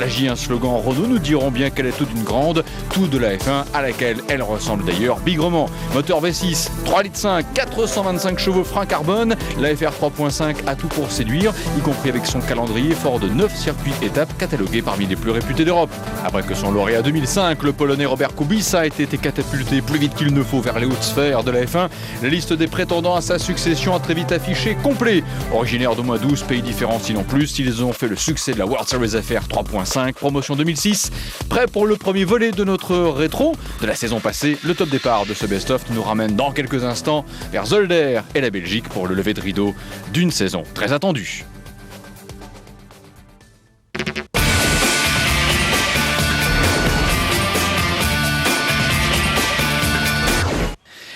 L'AJ, un slogan Renault, nous dirons bien qu'elle est toute une grande, tout de la F1 à laquelle elle ressemble d'ailleurs bigrement. Moteur V6, 3,5 litres, 425 chevaux frein carbone, la FR 3.5 a tout pour séduire, y compris avec son calendrier fort de 9 circuits étapes catalogués parmi les plus réputés d'Europe. Après que son lauréat 2005, le Polonais Robert Kubica, a été catapulté plus vite qu'il ne faut vers les hautes sphères de la F1, la liste des prétendants à sa succession a très vite affiché complet. Originaires d'au moins 12 pays différents sinon plus, ils ont fait le succès de la World Series FR 3.5, promotion 2006. Prêt pour le premier volet de notre rétro de la saison passée, le top départ de ce best-of nous ramène dans quelques instants vers Zolder et la Belgique pour le lever de rideau d'une saison très attendue.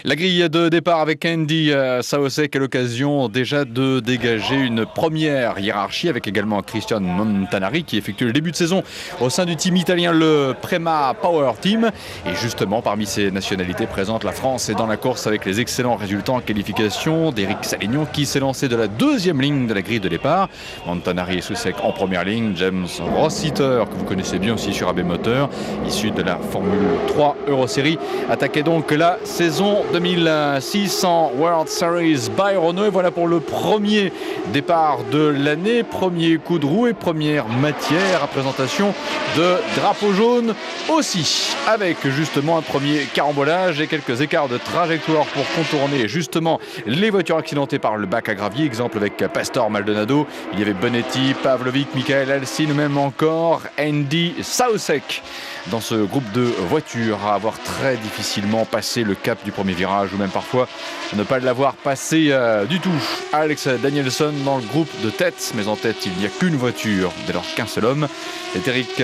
La grille de départ avec Andy Soucek est l'occasion déjà de dégager une première hiérarchie avec également Christian Montanari qui effectue le début de saison au sein du team italien, le Prema Power Team. Et justement, parmi ces nationalités présentes, la France est dans la course avec les excellents résultats en qualification d'Eric Salignon qui s'est lancé de la deuxième ligne de la grille de départ. Montanari et Soucek en première ligne. James Rossiter, que vous connaissez bien aussi sur AB Moteur, issu de la Formule 3 Euroseries, attaquait donc la saison 2006 en World Series by Renault. Et voilà pour le premier départ de l'année, premier coup de roue et première matière à présentation de drapeau jaune aussi, avec justement un premier carambolage et quelques écarts de trajectoire pour contourner justement les voitures accidentées par le bac à gravier. Exemple avec Pastor Maldonado, il y avait Bonetti, Pavlovic, Michael Alcin ou même encore Andy Soucek dans ce groupe de voitures à avoir très difficilement passé le cap du premier virage ou même parfois ne pas l'avoir passé du tout. Alex Danielson dans le groupe de tête, mais en tête il n'y a qu'une voiture dès lors qu'un seul homme. C'est Eric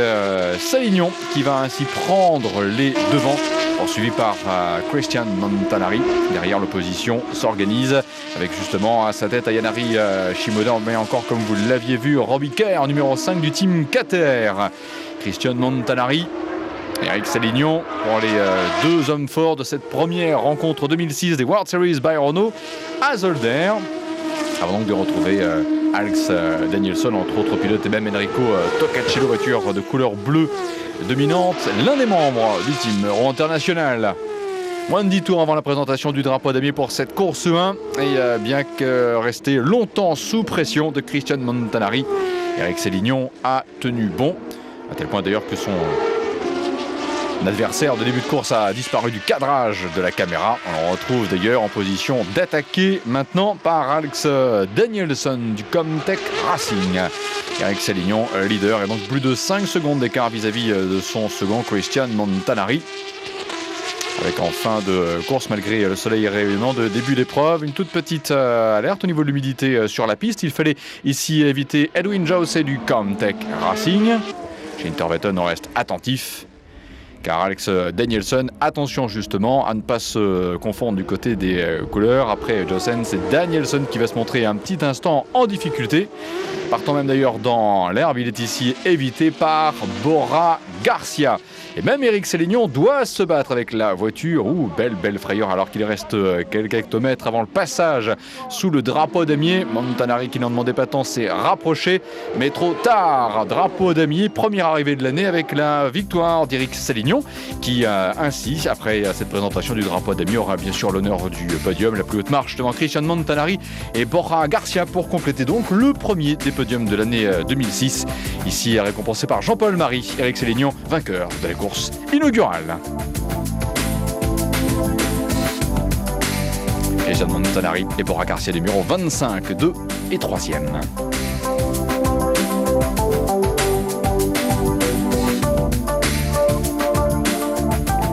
Salignon qui va ainsi prendre les devants, poursuivi par Christian Montanari. Derrière, l'opposition s'organise avec justement à sa tête Ayanari Shimoda, mais encore comme vous l'aviez vu, Robbie Kerr, numéro 5 du team KTR. Christian Montanari, Eric Salignon pour les deux hommes forts de cette première rencontre 2006 des World Series by Renault à Zolder. Avant donc de retrouver Alex Danielson, entre autres pilotes, et même Enrico Toccachello, voiture de couleur bleue dominante, l'un des membres du team Euro International. Moins de 10 tours avant la présentation du drapeau damier pour cette course 1. Et bien que resté longtemps sous pression de Christian Montanari, Eric Salignon a tenu bon, à tel point d'ailleurs que son adversaire de début de course a disparu du cadrage de la caméra. On le retrouve d'ailleurs en position d'attaquer maintenant par Alex Danielson du Comtech Racing. Eric Salignon, leader, et donc plus de 5 secondes d'écart vis-à-vis de son second Christian Montanari. Avec en fin de course, malgré le soleil rayonnant de début d'épreuve, une toute petite alerte au niveau de l'humidité sur la piste. Il fallait ici éviter Edwin Jausse du Comtech Racing. Chez Interveton, on reste attentif, car Alex Danielson, attention justement à ne pas se confondre du côté des couleurs. Après Jossen, c'est Danielson qui va se montrer un petit instant en difficulté, partant même d'ailleurs dans l'herbe. Il est ici évité par Bora Garcia. Et même Eric Salignon doit se battre avec la voiture. Belle frayeur alors qu'il reste quelques hectomètres avant le passage sous le drapeau damier. Montanari, qui n'en demandait pas tant, s'est rapproché, mais trop tard. Drapeau damier, première arrivée de l'année avec la victoire d'Eric Salignon, qui ainsi, après cette présentation du drapeau damier, aura bien sûr l'honneur du podium, la plus haute marche devant Christian Montanari et Borja Garcia pour compléter donc le premier des podiums de l'année 2006. Ici récompensé par Jean-Paul Marie, Eric Salignon, vainqueur de la course inaugurale. Christian Montanari et Borja Garcia, numéro 25, 2 et 3e.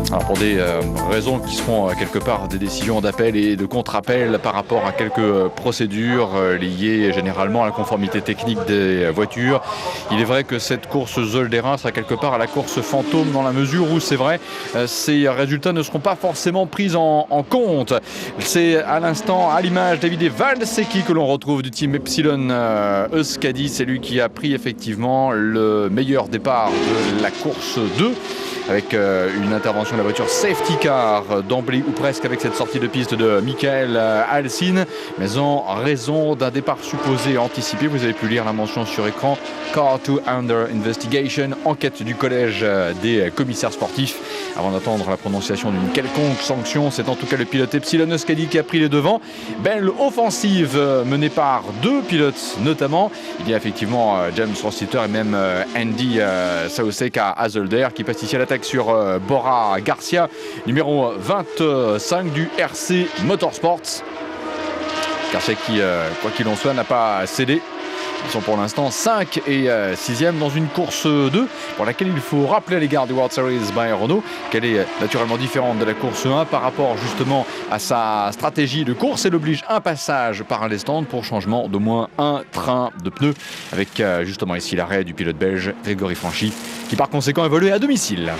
Alors pour des raisons qui seront quelque part des décisions d'appel et de contre-appel par rapport à quelques procédures liées généralement à la conformité technique des voitures, il est vrai que cette course Zolderin sera quelque part à la course fantôme, dans la mesure où c'est vrai, ces résultats ne seront pas forcément pris en compte. C'est à l'instant, à l'image, Davide Valsecchi que l'on retrouve du team Epsilon Euskadi. C'est lui qui a pris effectivement le meilleur départ de la course 2. avec une intervention de la voiture safety car d'emblée ou presque avec cette sortie de piste de Michael Alcine, mais en raison d'un départ supposé anticipé, vous avez pu lire la mention sur écran, Car 2 Under Investigation, enquête du collège des commissaires sportifs. Avant d'attendre la prononciation d'une quelconque sanction, c'est en tout cas le pilote Epsilon Euskadi qui a pris les devants. Belle offensive menée par deux pilotes notamment. Il y a effectivement James Rossiter et même Andy Sausek à Hazelder qui passe ici à l'attaque sur Bora Garcia, numéro 25 du RC Motorsports. Garcia qui, quoi qu'il en soit, n'a pas cédé. Ils sont pour l'instant 5 et 6e dans une course 2 pour laquelle il faut rappeler à l'égard du World Series by Renault qu'elle est naturellement différente de la course 1 par rapport justement à sa stratégie de course. Elle oblige un passage par les stands pour changement d'au moins un train de pneus avec justement ici l'arrêt du pilote belge Grégory Franchi qui par conséquent évolue à domicile.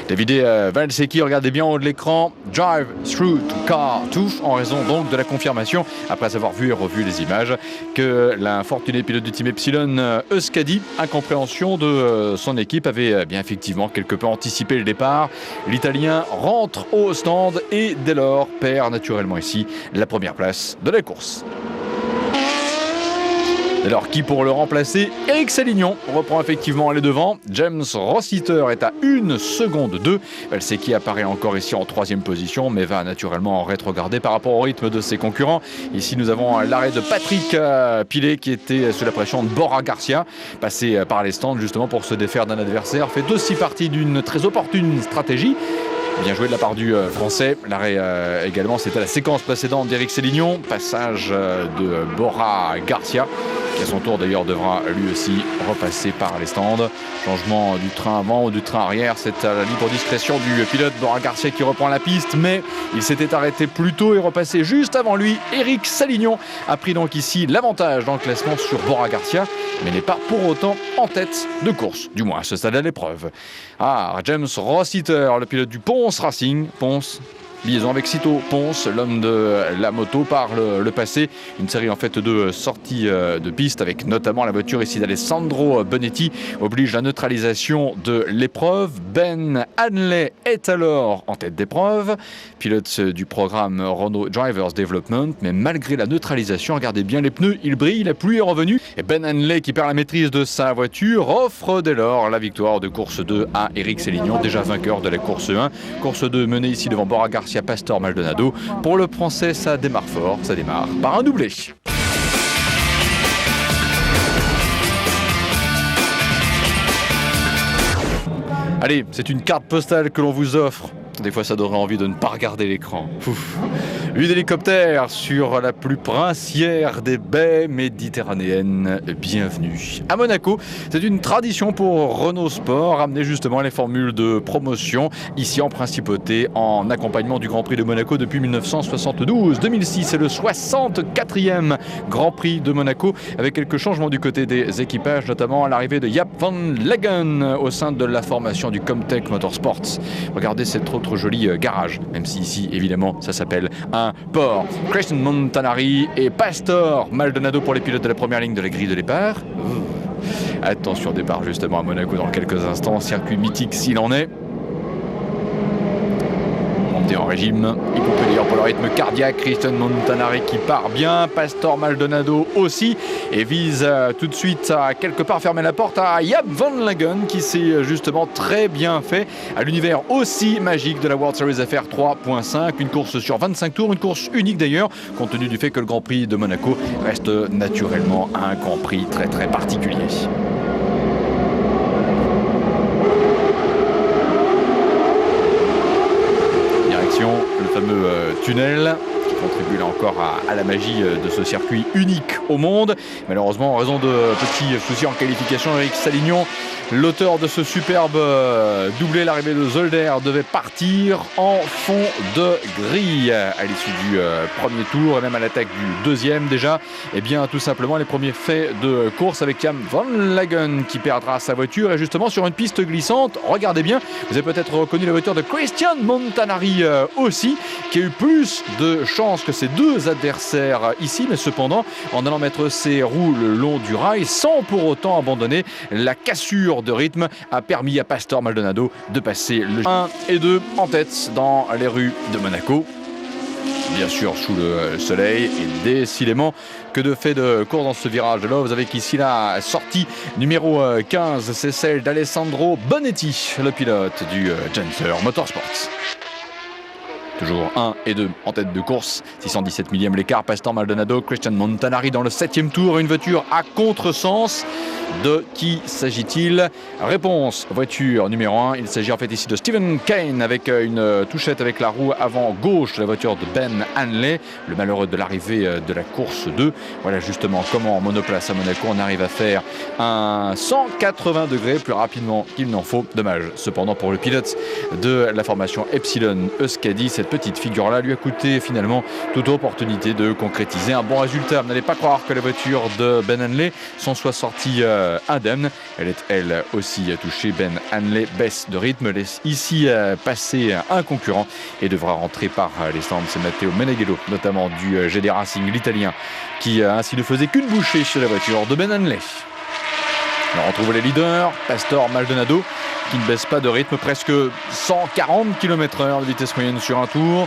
David Valsecki, regardez bien en haut de l'écran, Drive Through to Car 2, en raison donc de la confirmation, après avoir vu et revu les images, que l'infortuné pilote du team Epsilon Euskadi, incompréhension de son équipe, avait bien effectivement quelque peu anticipé le départ. L'Italien rentre au stand et dès lors perd naturellement ici la première place de la course. Alors qui pour le remplacer? Eric Salignon reprend effectivement les devants. James Rossiter est à 1 seconde 2. Valsecki apparaît encore ici en 3e position, mais va naturellement en rétrograder par rapport au rythme de ses concurrents. Ici nous avons l'arrêt de Patrick Pilet qui était sous la pression de Bora Garcia, passé par les stands justement pour se défaire d'un adversaire. Fait aussi partie d'une très opportune stratégie. Bien joué de la part du français. L'arrêt également, c'était la séquence précédente d'Eric Salignon. Passage de Bora Garcia, qui à son tour d'ailleurs devra lui aussi repasser par les stands. Changement du train avant ou du train arrière, c'est à la libre discrétion du pilote Bora Garcia qui reprend la piste, mais il s'était arrêté plus tôt et repassé juste avant lui. Eric Salignon a pris donc ici l'avantage dans le classement sur Bora Garcia, mais n'est pas pour autant en tête de course, du moins à ce stade de l'épreuve. James Rossiter, le pilote du Ponce Racing. Ponce, liaison avec Cito Ponce, l'homme de la moto par le passé. Une série en fait de sorties de piste avec notamment la voiture ici d'Alessandro Bonetti oblige la neutralisation de l'épreuve. Ben Hanley est alors en tête d'épreuve, pilote du programme Renault Drivers Development, mais malgré la neutralisation, regardez bien les pneus, ils brillent, la pluie est revenue et Ben Hanley qui perd la maîtrise de sa voiture offre dès lors la victoire de course 2 à Eric Salignon, déjà vainqueur de la course 1. Course 2 menée ici devant Bora Garcia, Pastor Maldonado. Pour le français, ça démarre fort, ça démarre par un doublé. Allez, c'est une carte postale que l'on vous offre. Des fois, ça donnerait envie de ne pas regarder l'écran. Vue d'hélicoptère sur la plus princière des baies méditerranéennes. Bienvenue à Monaco. C'est une tradition pour Renault Sport, ramener justement les formules de promotion ici en principauté, en accompagnement du Grand Prix de Monaco depuis 1972. 2006, c'est le 64e Grand Prix de Monaco, avec quelques changements du côté des équipages, notamment l'arrivée de Jaap van Leggen au sein de la formation du Comtech Motorsports. Regardez cette autre joli garage, même si ici, évidemment, ça s'appelle un port. Christian Montanari et Pastor Maldonado pour les pilotes de la première ligne de la grille de départ. Attention, départ justement à Monaco dans quelques instants, circuit mythique s'il en est. En régime, y compris d'ailleurs pour le rythme cardiaque. Christian Montanari qui part bien, Pastor Maldonado aussi, et vise tout de suite à quelque part fermer la porte à Jaap van Leggen qui s'est justement très bien fait à l'univers aussi magique de la World Series FR 3.5, une course sur 25 tours, une course unique d'ailleurs, compte tenu du fait que le Grand Prix de Monaco reste naturellement un Grand Prix très très particulier. Le fameux tunnel qui contribue là encore à la magie de ce circuit unique au monde. Malheureusement, en raison de petits soucis en qualification, Eric Salignon, l'auteur de ce superbe doublé, l'arrivée de Zolder, devait partir en fond de grille à l'issue du premier tour et même à l'attaque du deuxième déjà. Et bien tout simplement les premiers faits de course avec Jaap van Leggen qui perdra sa voiture et justement sur une piste glissante. Regardez bien, vous avez peut-être reconnu la voiture de Christian Montanari aussi, qui a eu plus de chance que ses deux adversaires ici, mais cependant en allant mettre ses roues le long du rail sans pour autant abandonner la cassure mesure de rythme a permis à Pastor Maldonado de passer le 1 et 2 en tête dans les rues de Monaco. Bien sûr sous le soleil, et décidément que de fait de course dans ce virage de Loves, avec ici la sortie numéro 15, c'est celle d'Alessandro Bonetti, le pilote du Genser Motorsports. Toujours 1 et 2 en tête de course, 617 millième l'écart, Pastor Maldonado, Christian Montanari dans le 7e tour, une voiture à contresens. De qui s'agit-il? Réponse, voiture numéro 1, il s'agit en fait ici de Stephen Kane avec une touchette avec la roue avant gauche de la voiture de Ben Hanley, le malheureux de l'arrivée de la course 2. Voilà justement comment en monoplace à Monaco on arrive à faire un 180 degrés plus rapidement qu'il n'en faut. Dommage cependant pour le pilote de la formation Epsilon Euskadi, cette petite figure là lui a coûté finalement toute opportunité de concrétiser un bon résultat. N'allez pas croire que la voiture de Ben Hanley s'en soit sortie indemne. Elle est elle aussi touchée. Ben Hanley baisse de rythme, laisse ici passer un concurrent et devra rentrer par les stands. C'est Matteo Meneghello notamment du GD Racing, l'italien, qui ainsi ne faisait qu'une bouchée sur la voiture de Ben Hanley. On retrouve les leaders, Pastor Maldonado qui ne baisse pas de rythme, presque 140 km/h de vitesse moyenne sur un tour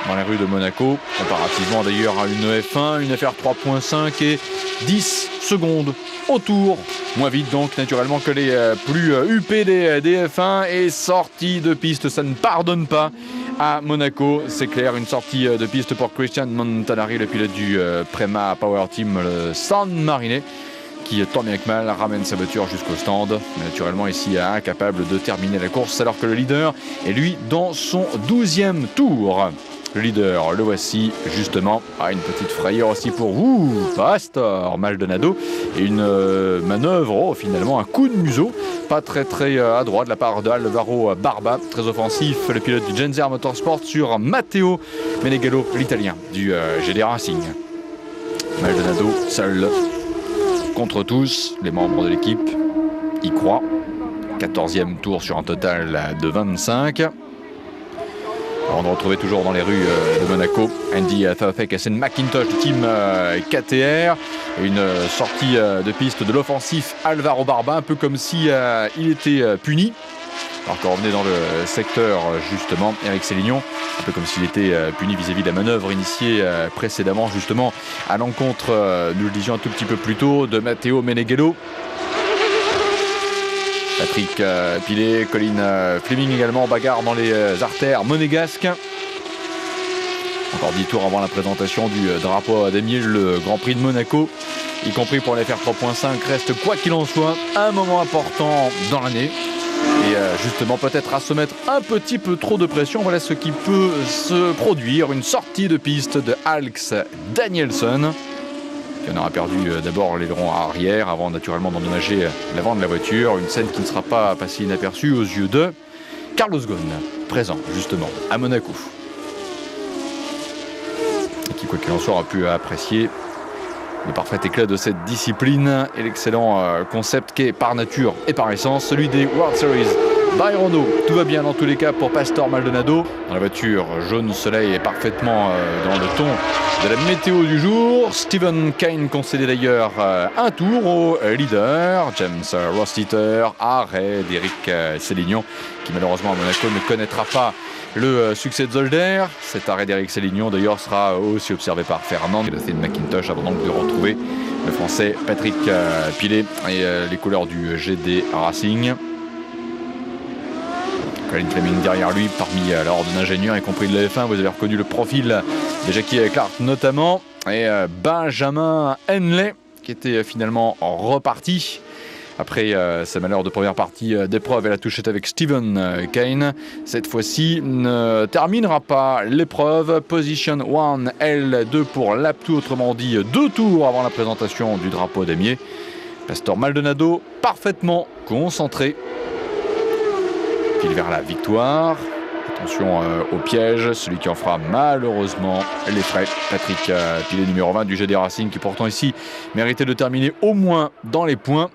dans les rues de Monaco, comparativement d'ailleurs à une F1, une FR 3.5 et 10 secondes au tour. Moins vite donc naturellement que les plus huppés des F1, et sortie de piste, ça ne pardonne pas à Monaco, c'est clair. Une sortie de piste pour Christian Montanari, le pilote du Prema Power Team, le San Marinais, qui tant bien que mal ramène sa voiture jusqu'au stand. Mais naturellement ici incapable de terminer la course alors que le leader est lui dans son 12e tour. Le leader, le voici justement. Une petite frayeur aussi pour Pastor Maldonado. Et une manœuvre, finalement un coup de museau, pas très adroit de la part d'Alvaro Barba, très offensif, le pilote du Genser Motorsport, sur Matteo Meneghello, l'italien du GD Racing. Maldonado seul contre tous, les membres de l'équipe y croient. 14e tour sur un total de 25. On va retrouver toujours dans les rues de Monaco Andy Thafek et Sen McIntosh du team KTR. Une sortie de piste de l'offensif Alvaro Barba, un peu comme si il était puni. Alors qu'on revenait dans le secteur justement, Eric Sélignon, un peu comme s'il était puni vis-à-vis de la manœuvre initiée précédemment justement à l'encontre, nous le disions un tout petit peu plus tôt, de Matteo Meneghello. Patrick Pilet, Colin Fleming également, bagarre dans les artères monégasques. Encore 10 tours avant la présentation du drapeau d'Amiel, le Grand Prix de Monaco, y compris pour la FR 3.5, reste quoi qu'il en soit un moment important dans l'année. Et justement peut-être à se mettre un petit peu trop de pression, voilà ce qui peut se produire. Une sortie de piste de Alex Danielson, qui en aura perdu d'abord l'aileron arrière avant naturellement d'endommager l'avant de la voiture. Une scène qui ne sera pas passée inaperçue aux yeux de Carlos Ghosn, présent justement à Monaco. Et qui, quoi qu'il en soit, aura pu apprécier le parfait éclat de cette discipline et l'excellent concept qu'est par nature et par essence celui des World Series by Renault. Tout va bien dans tous les cas pour Pastor Maldonado. Dans la voiture jaune soleil est parfaitement dans le ton de la météo du jour. Stephen Kane concédait d'ailleurs un tour au leader. James Rossiter, arrêt d'Eric Sélignon, qui malheureusement à Monaco ne connaîtra pas le succès de Zolder. Cet arrêt d'Eric Sélignon d'ailleurs sera aussi observé par Fernand et Sen McIntosh, avant donc de retrouver le français Patrick Pilet et les couleurs du GD Racing. Colin Fleming derrière lui, parmi l'ordre d'ingénieurs, y compris de la F1. Vous avez reconnu le profil de Jackie Clark notamment, et Benjamin Henley qui était finalement reparti après ses malheurs de première partie d'épreuve et la touchette avec Stephen Kane. Cette fois-ci ne terminera pas l'épreuve. Position 1, L2 pour lap 2, autrement dit 2 tours avant la présentation du drapeau damier. Pastor Maldonado parfaitement concentré, file vers la victoire. Attention au piège, celui qui en fera malheureusement les frais. Patrick Pilet, numéro 20 du GD Racing, qui pourtant ici méritait de terminer au moins dans les points.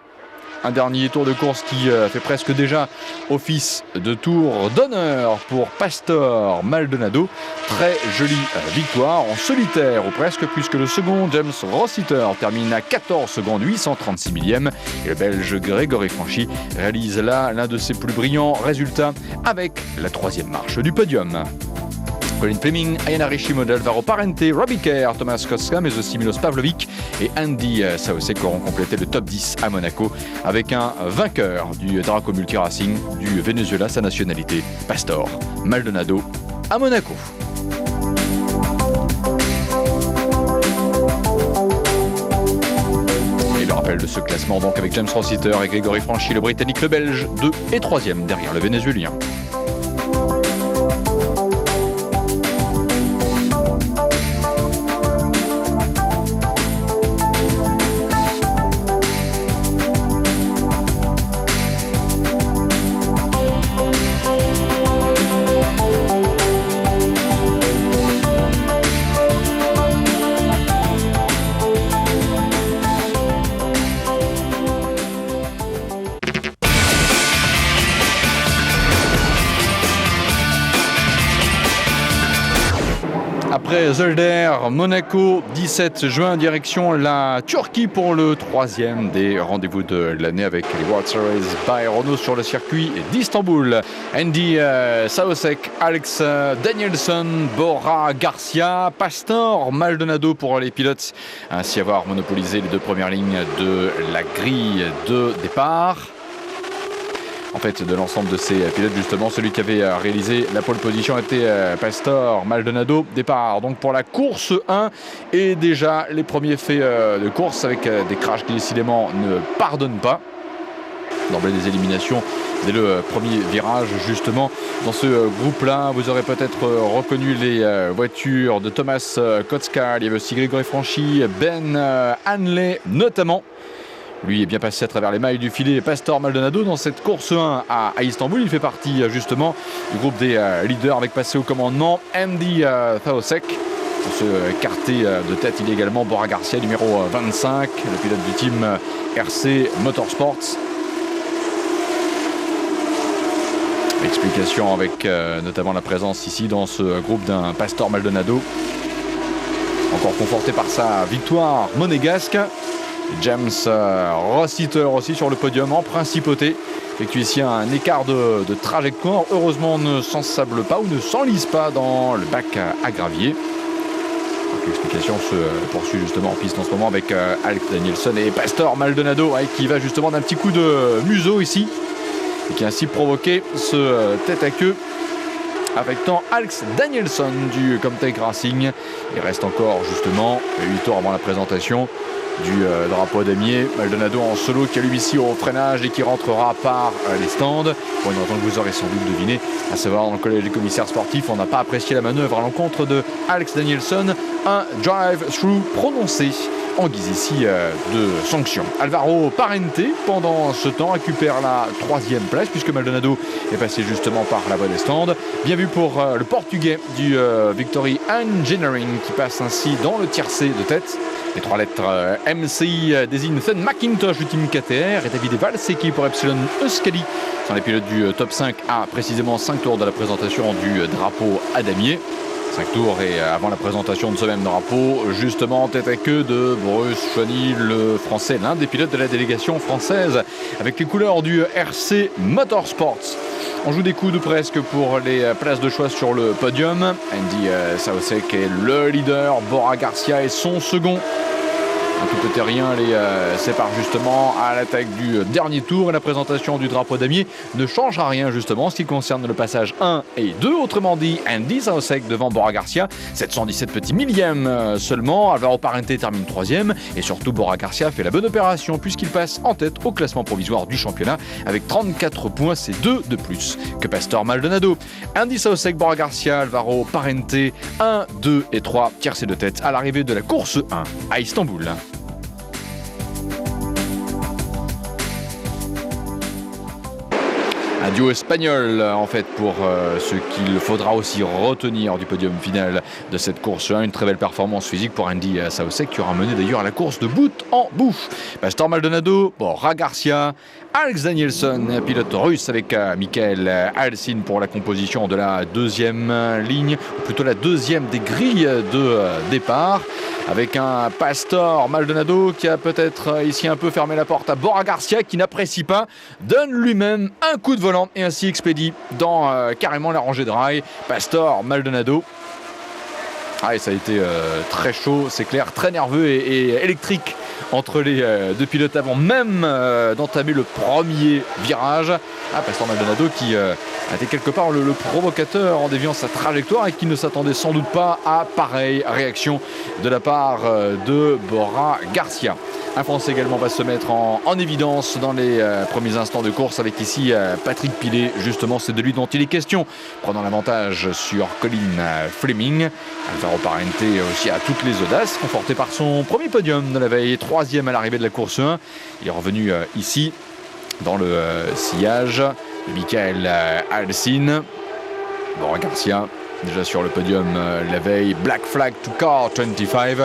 Un dernier tour de course qui fait presque déjà office de tour d'honneur pour Pastor Maldonado. Très jolie victoire en solitaire ou presque, puisque le second, James Rossiter, termine à 14 secondes 836 millième. Et le Belge Grégory Franchi réalise là l'un de ses plus brillants résultats avec la 3e marche du podium. Colin Fleming, Ayana Rishimoto, Alvaro Parente, Robbie Kerr, Thomas Koska, mais aussi Milos Pavlovic et Andy Saosek auront complété le top 10 à Monaco avec un vainqueur du Draco Multi Racing du Venezuela, sa nationalité, Pastor Maldonado à Monaco. Et le rappel de ce classement donc avec James Rossiter et Grégory Franchi, le Britannique, le Belge, 2 et 3e derrière le Vénézuélien. Après Zolder, Monaco, 17 juin, direction la Turquie pour le 3e des rendez-vous de l'année avec les World Series by Renault sur le circuit d'Istanbul. Andy Saosek, Alex Danielson, Bora Garcia, Pastor Maldonado pour les pilotes, ainsi avoir monopolisé les 2 premières lignes de la grille de départ. En fait, de l'ensemble de ces pilotes, justement, celui qui avait réalisé la pole position était Pastor Maldonado. Départ donc pour la course 1 et déjà les premiers faits de course avec des crashs qui décidément ne pardonnent pas. D'emblée des éliminations dès le premier virage, justement. Dans ce groupe-là, vous aurez peut-être reconnu les voitures de Thomas Kotscar. Il y avait aussi Grégory Franchi, Ben Hanley notamment. Lui est bien passé à travers les mailles du filet. Pastor Maldonado dans cette course 1 à Istanbul. Il fait partie justement du groupe des leaders avec passé au commandement Andy Saosek. Pour se carter de tête, il y a également Bora Garcia, numéro 25, le pilote du team RC Motorsports. Explication avec notamment la présence ici dans ce groupe d'un Pastor Maldonado. Encore conforté par sa victoire monégasque. James Rossiter aussi sur le podium en principauté. Effectue ici un écart de trajectoire. Heureusement, ne s'ensable pas ou ne s'enlise pas dans le bac à gravier. L'explication se poursuit justement en piste en ce moment avec Alex Danielson et Pastor Maldonado qui va justement d'un petit coup de museau ici et qui a ainsi provoqué ce tête à queue affectant Alex Danielson du Comtech Racing. Il reste encore justement 8 tours avant la présentation du drapeau damier. Maldonado en solo qui allume ici au freinage et qui rentrera par les stands pour une raison que vous aurez sans doute deviné, à savoir dans le collège des commissaires sportifs, on n'a pas apprécié la manœuvre à l'encontre de Alex Danielson, un drive-through prononcé en guise ici de sanction. Alvaro Parente pendant ce temps récupère la 3e place puisque Maldonado est passé justement par la voie des stands. Bien vu pour le portugais du Victory Engineering qui passe ainsi dans le tiercé de tête. Les 3 lettres MCI désignent Thun McIntosh du team KTR et David Valsecchi pour Epsilon Euskadi. Ce sont les pilotes du top 5 à précisément 5 tours de la présentation du drapeau à damier. 5 tours et avant la présentation de ce même drapeau, justement tête à queue de Bruce Chouany, le français, l'un des pilotes de la délégation française, avec les couleurs du RC Motorsports. On joue des coups de presque pour les places de choix sur le podium. Andy Saosek est le leader, Bora Garcia est son second. Un tout petit rien les sépare justement à l'attaque du dernier tour et la présentation du drapeau damier ne change à rien justement en ce qui concerne le passage 1 et 2. Autrement dit, Andy Saosek devant Bora Garcia, 717 petits millièmes seulement. Alvaro Parente termine 3e et surtout Bora Garcia fait la bonne opération puisqu'il passe en tête au classement provisoire du championnat avec 34 points, c'est 2 de plus que Pastor Maldonado. Andy Saosek, Bora Garcia, Alvaro Parente, 1, 2 et 3 tiercés de tête à l'arrivée de la course 1 à Istanbul. Un duo espagnol en fait pour ce qu'il faudra aussi retenir du podium final de cette course 1. Une très belle performance physique pour Andy Saucek qui aura mené d'ailleurs la course de bout en bout. Pastor Maldonado, Bora Garcia, Alex Danielson, pilote russe avec Michael Alsin pour la composition de la deuxième ligne, ou plutôt la deuxième des grilles de départ, avec un Pastor Maldonado qui a peut-être ici un peu fermé la porte à Bora Garcia qui n'apprécie pas, donne lui-même un coup de volant et ainsi expédie dans carrément la rangée de rails. Pastor Maldonado. Ah, et ça a été très chaud, c'est clair, très nerveux et électrique entre les deux pilotes avant même d'entamer le premier virage. Ah, Pastor Maldonado qui a été quelque part le provocateur en déviant sa trajectoire et qui ne s'attendait sans doute pas à pareille réaction de la part de Bora Garcia. Un Français également va se mettre en évidence dans les premiers instants de course avec ici Patrick Pilet. Justement, c'est de lui dont il est question, prenant l'avantage sur Colin Fleming. Alvaro Parente aussi a toutes les audaces, conforté par son premier podium de la veille, troisième à l'arrivée de la course 1. Il est revenu ici dans le sillage de Michael Alsin. Bora Garcia déjà sur le podium la veille. Black flag to car 25.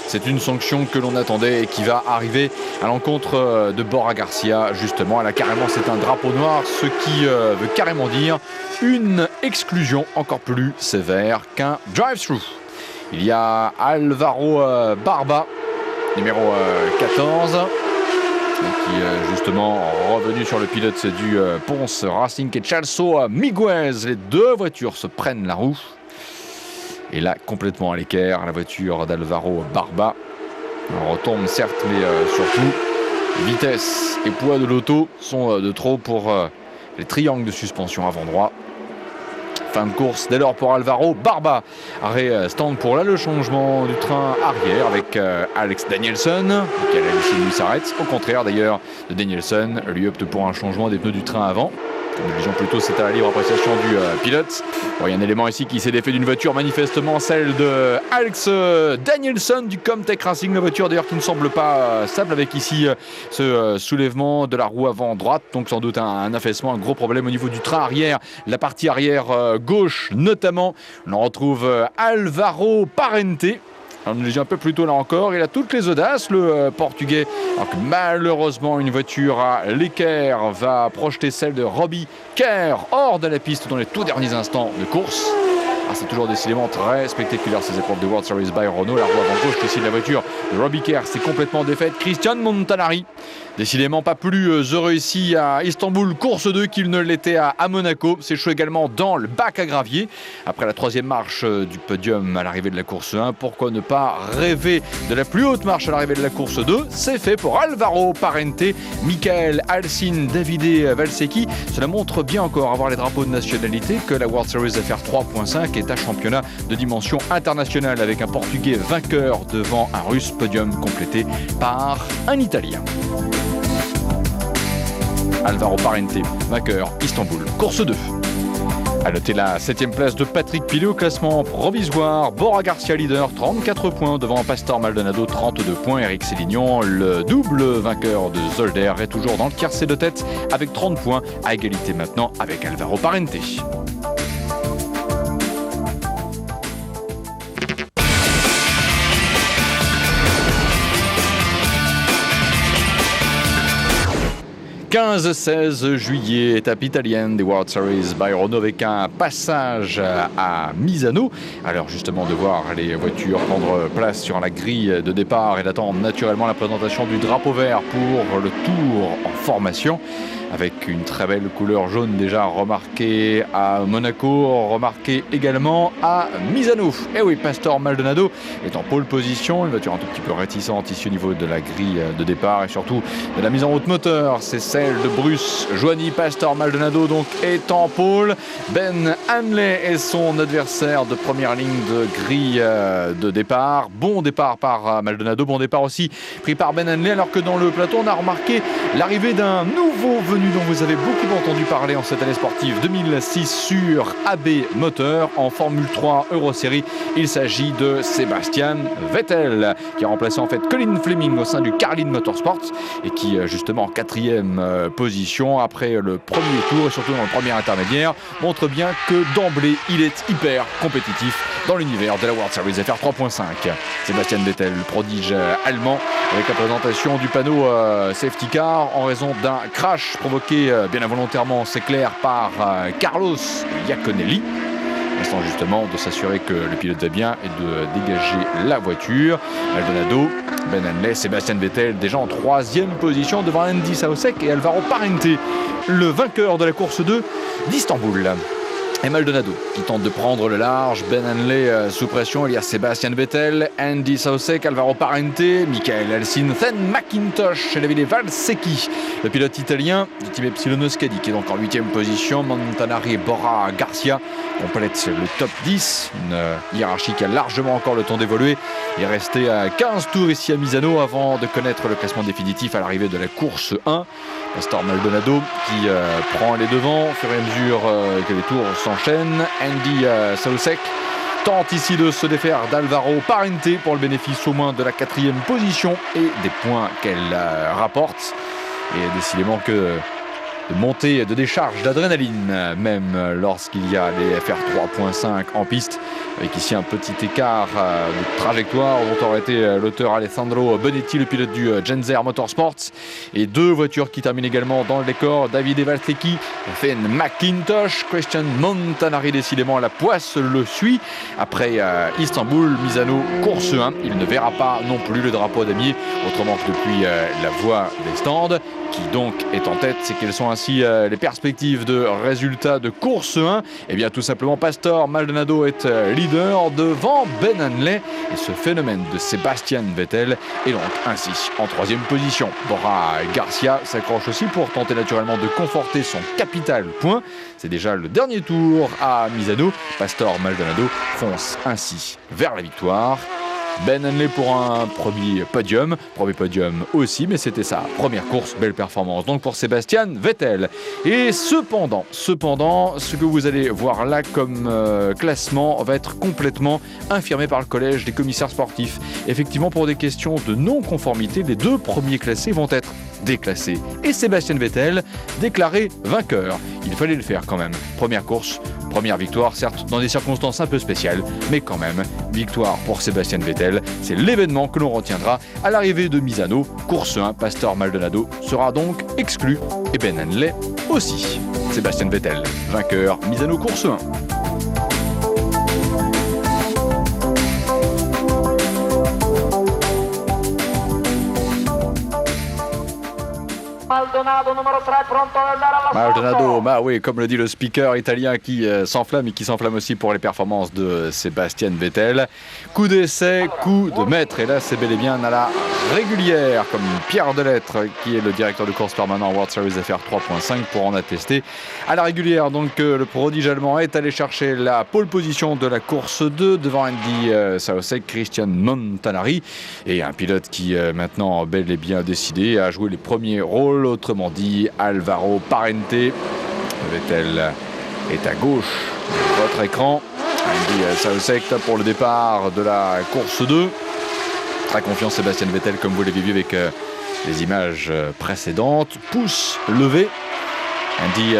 C'est une sanction que l'on attendait et qui va arriver à l'encontre de Bora Garcia. Justement, elle a carrément, c'est un drapeau noir, ce qui veut carrément dire une exclusion encore plus sévère qu'un drive-thru. Il y a Alvaro Barba, numéro 14. Qui est justement revenu sur le pilote du Ponce Racing et Chalso Miguez. Les deux voitures se prennent la roue. Et là, complètement à l'équerre, la voiture d'Alvaro Barba. On retombe certes, mais surtout, vitesse et poids de l'auto sont de trop pour les triangles de suspension avant droit. Fin de course dès lors pour Alvaro Barba. Arrêt stand pour là le changement du train arrière avec Alex Danielson. Michael Alsin lui s'arrête. Au contraire d'ailleurs de Danielson, lui opte pour un changement des pneus du train avant. Comme nous disions plus tôt, c'est à la libre appréciation du pilote. Bon, il y a un élément ici qui s'est défait d'une voiture, manifestement celle de Alex Danielson du Comtech Racing. La voiture d'ailleurs qui ne semble pas stable avec ici ce soulèvement de la roue avant droite. Donc sans doute un affaissement, un gros problème au niveau du train arrière. La partie arrière gauche notamment. On retrouve Alvaro Parente. Alors, nous le disions un peu plus tôt là encore, il a toutes les audaces, le Portugais. Alors que malheureusement, une voiture à l'équerre va projeter celle de Robbie Kerr hors de la piste dans les tout derniers instants de course. Ah, c'est toujours décidément très spectaculaire ces épreuves de World Series by Renault. La roue avant gauche ici de la voiture de Robbie Kerr, c'est complètement défaite. Christian Montanari, décidément pas plus heureux ici à Istanbul, course 2 qu'il ne l'était à Monaco. C'est chaud également dans le bac à gravier. Après la troisième marche du podium à l'arrivée de la course 1, pourquoi ne pas rêver de la plus haute marche à l'arrivée de la course 2? C'est fait pour Alvaro Parente, Michael Alsin, Davide Valsecchi. Cela montre bien encore, avoir les drapeaux de nationalité, que la World Series FR 3.5 est un championnat de dimension internationale avec un Portugais vainqueur devant un Russe, podium complété par un Italien. Alvaro Parente, vainqueur, Istanbul, course 2. A noter la 7e place de Patrick Pilet au classement provisoire. Bora Garcia leader, 34 points devant Pastor Maldonado, 32 points. Eric Sélignon, le double vainqueur de Zolder, est toujours dans le tiercé de tête avec 30 points, à égalité maintenant avec Alvaro Parente. « 15-16 juillet, étape italienne des World Series by Renault avec un passage à Misano. Alors justement de voir les voitures prendre place sur la grille de départ et d'attendre naturellement la présentation du drapeau vert pour le tour en formation. Avec une très belle couleur jaune déjà remarquée à Monaco, remarquée également à Misano. Et oui, Pastor Maldonado est en pole position, une voiture un tout petit peu réticente ici au niveau de la grille de départ et surtout de la mise en route moteur. C'est celle de Bruce Joigny. Pastor Maldonado donc est en pole. Ben Hanley est son adversaire de première ligne de grille de départ. Bon départ par Maldonado, bon départ aussi pris par Ben Hanley, alors que dans le plateau on a remarqué l'arrivée d'un nouveau venu dont vous avez beaucoup entendu parler en cette année sportive 2006 sur AB Moteur en Formule 3 Eurosérie. Il s'agit de Sebastian Vettel qui a remplacé en fait Colin Fleming au sein du Carlin Motorsport et qui justement en 4e position après le premier tour et surtout dans le premier intermédiaire montre bien que d'emblée il est hyper compétitif dans l'univers de la World Series FR 3.5. Sebastian Vettel, le prodige allemand, avec la présentation du panneau safety car en raison d'un crash provoqué bien involontairement, c'est clair, par Carlos Iaconelli. Instant justement de s'assurer que le pilote va bien et de dégager la voiture. Maldonado, Ben Hanley, Sebastian Vettel déjà en 3e position devant Andy Soucek et Alvaro Parente, le vainqueur de la course 2 d'Istanbul. Et Maldonado qui tente de prendre le large, Ben Hanley sous pression, il y a Sebastian Vettel, Andy Soucek, Alvaro Parente, Michael Alcin, Then McIntosh et Davide Valsecchi, le pilote italien du team Epsilon Euskadi qui est donc en 8e position. Montanari et Borja Garcia complètent le top 10, une hiérarchie qui a largement encore le temps d'évoluer. Il est resté à 15 tours ici à Misano avant de connaître le classement définitif à l'arrivée de la course 1. Pastor Maldonado qui prend les devants au fur et à mesure que les tours s'enchaînent. Andy Soucek tente ici de se défaire d'Alvaro Parente pour le bénéfice au moins de la 4e position et des points qu'elle rapporte. Et décidément que de montée de décharge d'adrénaline, même lorsqu'il y a les FR 3.5 en piste, avec ici un petit écart de trajectoire dont aurait été l'auteur Alessandro Bonetti, le pilote du Genzer Motorsports, et 2 voitures qui terminent également dans le décor, Davide Valsecchi, Then McIntosh, Christian Montanari décidément la poisse le suit. Après Istanbul, Misano, course 1, il ne verra pas non plus le drapeau damier, autrement que depuis la voie des stands. Qui donc est en tête, c'est quelles sont ainsi les perspectives de résultats de course 1. Eh bien tout simplement Pastor Maldonado est leader devant Ben Hanley et ce phénomène de Sebastian Vettel est donc ainsi en 3e position. Borja Garcia s'accroche aussi pour tenter naturellement de conforter son capital point. C'est déjà le dernier tour à Misano. Pastor Maldonado fonce ainsi vers la victoire. Ben Hanley pour un premier podium aussi, mais c'était sa première course, belle performance donc pour Sebastian Vettel. Et cependant, ce que vous allez voir là comme classement va être complètement infirmé par le collège des commissaires sportifs. Effectivement, pour des questions de non-conformité, les 2 premiers classés vont être déclassés et Sebastian Vettel déclaré vainqueur. Il fallait le faire quand même. Première course, première victoire, certes dans des circonstances un peu spéciales, mais quand même, victoire pour Sebastian Vettel. C'est l'événement que l'on retiendra à l'arrivée de Misano. Course 1, Pastor Maldonado sera donc exclu et Ben Hanley aussi. Sebastian Vettel, vainqueur, Misano course 1. Maldonado, bah oui, comme le dit le speaker italien qui s'enflamme et qui s'enflamme aussi pour les performances de Sebastian Vettel. Coup d'essai, coup de maître. Et là, c'est bel et bien à la régulière, comme Pierre Delettre, qui est le directeur de course permanent World Series FR 3.5, pour en attester. À la régulière, donc, le prodige allemand est allé chercher la pole position de la course 2 devant Andy Soucek, Christian Montanari, et un pilote qui maintenant bel et bien décidé à jouer les premiers rôles, autrement dit Alvaro Parente. Vettel est à gauche de votre écran. Andy Soucek pour le départ de la course 2. Très confiant Sébastien Vettel, comme vous l'avez vu avec les images précédentes. Pouce levé. Andy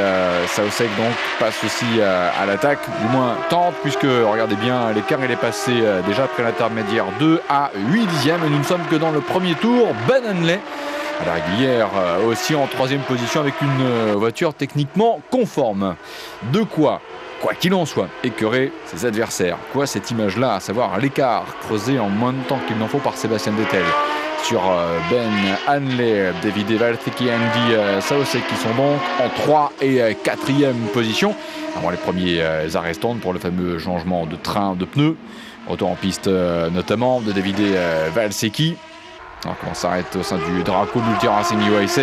Soucek donc passe aussi à l'attaque, du moins tente, puisque regardez bien l'écart, il est passé déjà après l'intermédiaire 2 à 8 dixièmes, et nous ne sommes que dans le premier tour. Ben Hanley à la régulière aussi en 3e position avec une voiture techniquement conforme. De quoi qu'il en soit, écœurer ses adversaires. Quoi cette image-là, à savoir l'écart creusé en moins de temps qu'il n'en faut par Sébastien Vettel sur Ben Hanley, Davide Valsecchi et Andy Soucek qui sont donc en 3 et 4e position. Avant les premiers arrêts stand pour le fameux changement de train de pneus. Retour en piste notamment de Davide Valsecchi. Alors comment s'arrête au sein du Draco Multi Racing USA.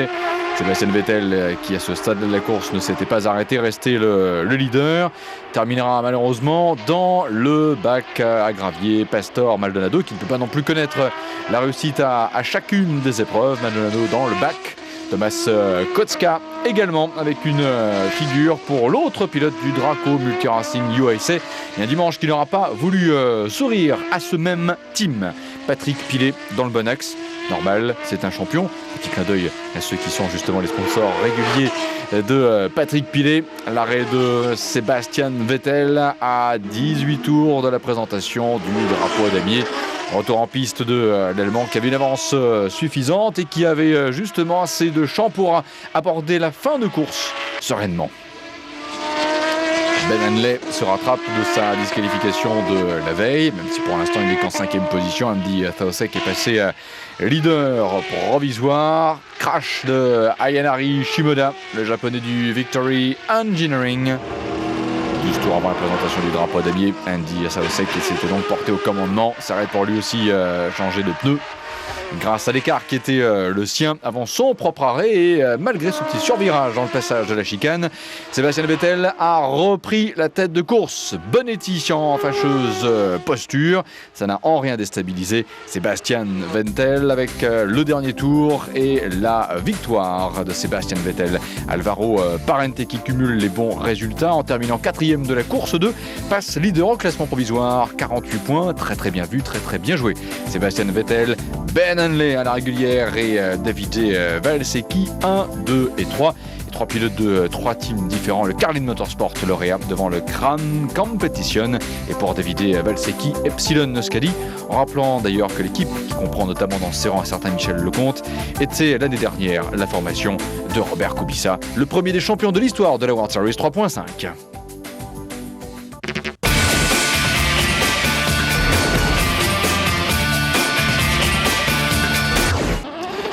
Sébastien Vettel, qui à ce stade de la course ne s'était pas arrêté, restait le leader, terminera malheureusement dans le bac à gravier. Pastor Maldonado, qui ne peut pas non plus connaître la réussite à chacune des épreuves. Maldonado dans le bac. Thomas Kotska également avec une figure pour l'autre pilote du Draco Multi Racing USA. Et un dimanche qui n'aura pas voulu sourire à ce même team. Patrick Pilet dans le bon axe. normal, c'est un champion. Petit clin d'œil à ceux qui sont justement les sponsors réguliers de Patrick Pilet. L'arrêt de Sébastien Vettel à 18 tours de la présentation du drapeau à damier. Retour en piste de l'Allemand qui avait une avance suffisante et qui avait justement assez de champ pour aborder la fin de course sereinement. Ben Hanley se rattrape de sa disqualification de la veille, même si pour l'instant il n'est qu'en 5e position. Andy Thaosek est passé leader provisoire. Crash de Ayanari Shimoda, le japonais du Victory Engineering. 12 tours avant la présentation du drapeau à damier, Andy Thaosek s'était donc porté au commandement. S'arrête pour lui aussi changer de pneu. Grâce à l'écart qui était le sien avant son propre arrêt et malgré ce petit survirage dans le passage de la chicane, Sébastien Vettel a repris la tête de course. Bonetti en fâcheuse posture, ça n'a en rien déstabilisé Sébastien Vettel avec le dernier tour et la victoire de Sébastien Vettel. Alvaro Parente qui cumule les bons résultats en terminant 4e de la course 2, passe leader au classement provisoire, 48 points, très bien vu, très bien joué. Sébastien Vettel, Ben Hanley à la régulière et Davide Valsecchi 1, 2 et 3. Et 3 pilotes de 3 teams différents. Le Carlin Motorsport lauréat devant le Crown Competition. Et pour Davide Valsecchi, Epsilon Scali. En rappelant d'ailleurs que l'équipe, qui comprend notamment dans ses rangs un certain Michel Lecomte, était l'année dernière la formation de Robert Kubica, le premier des champions de l'histoire de la World Series 3.5.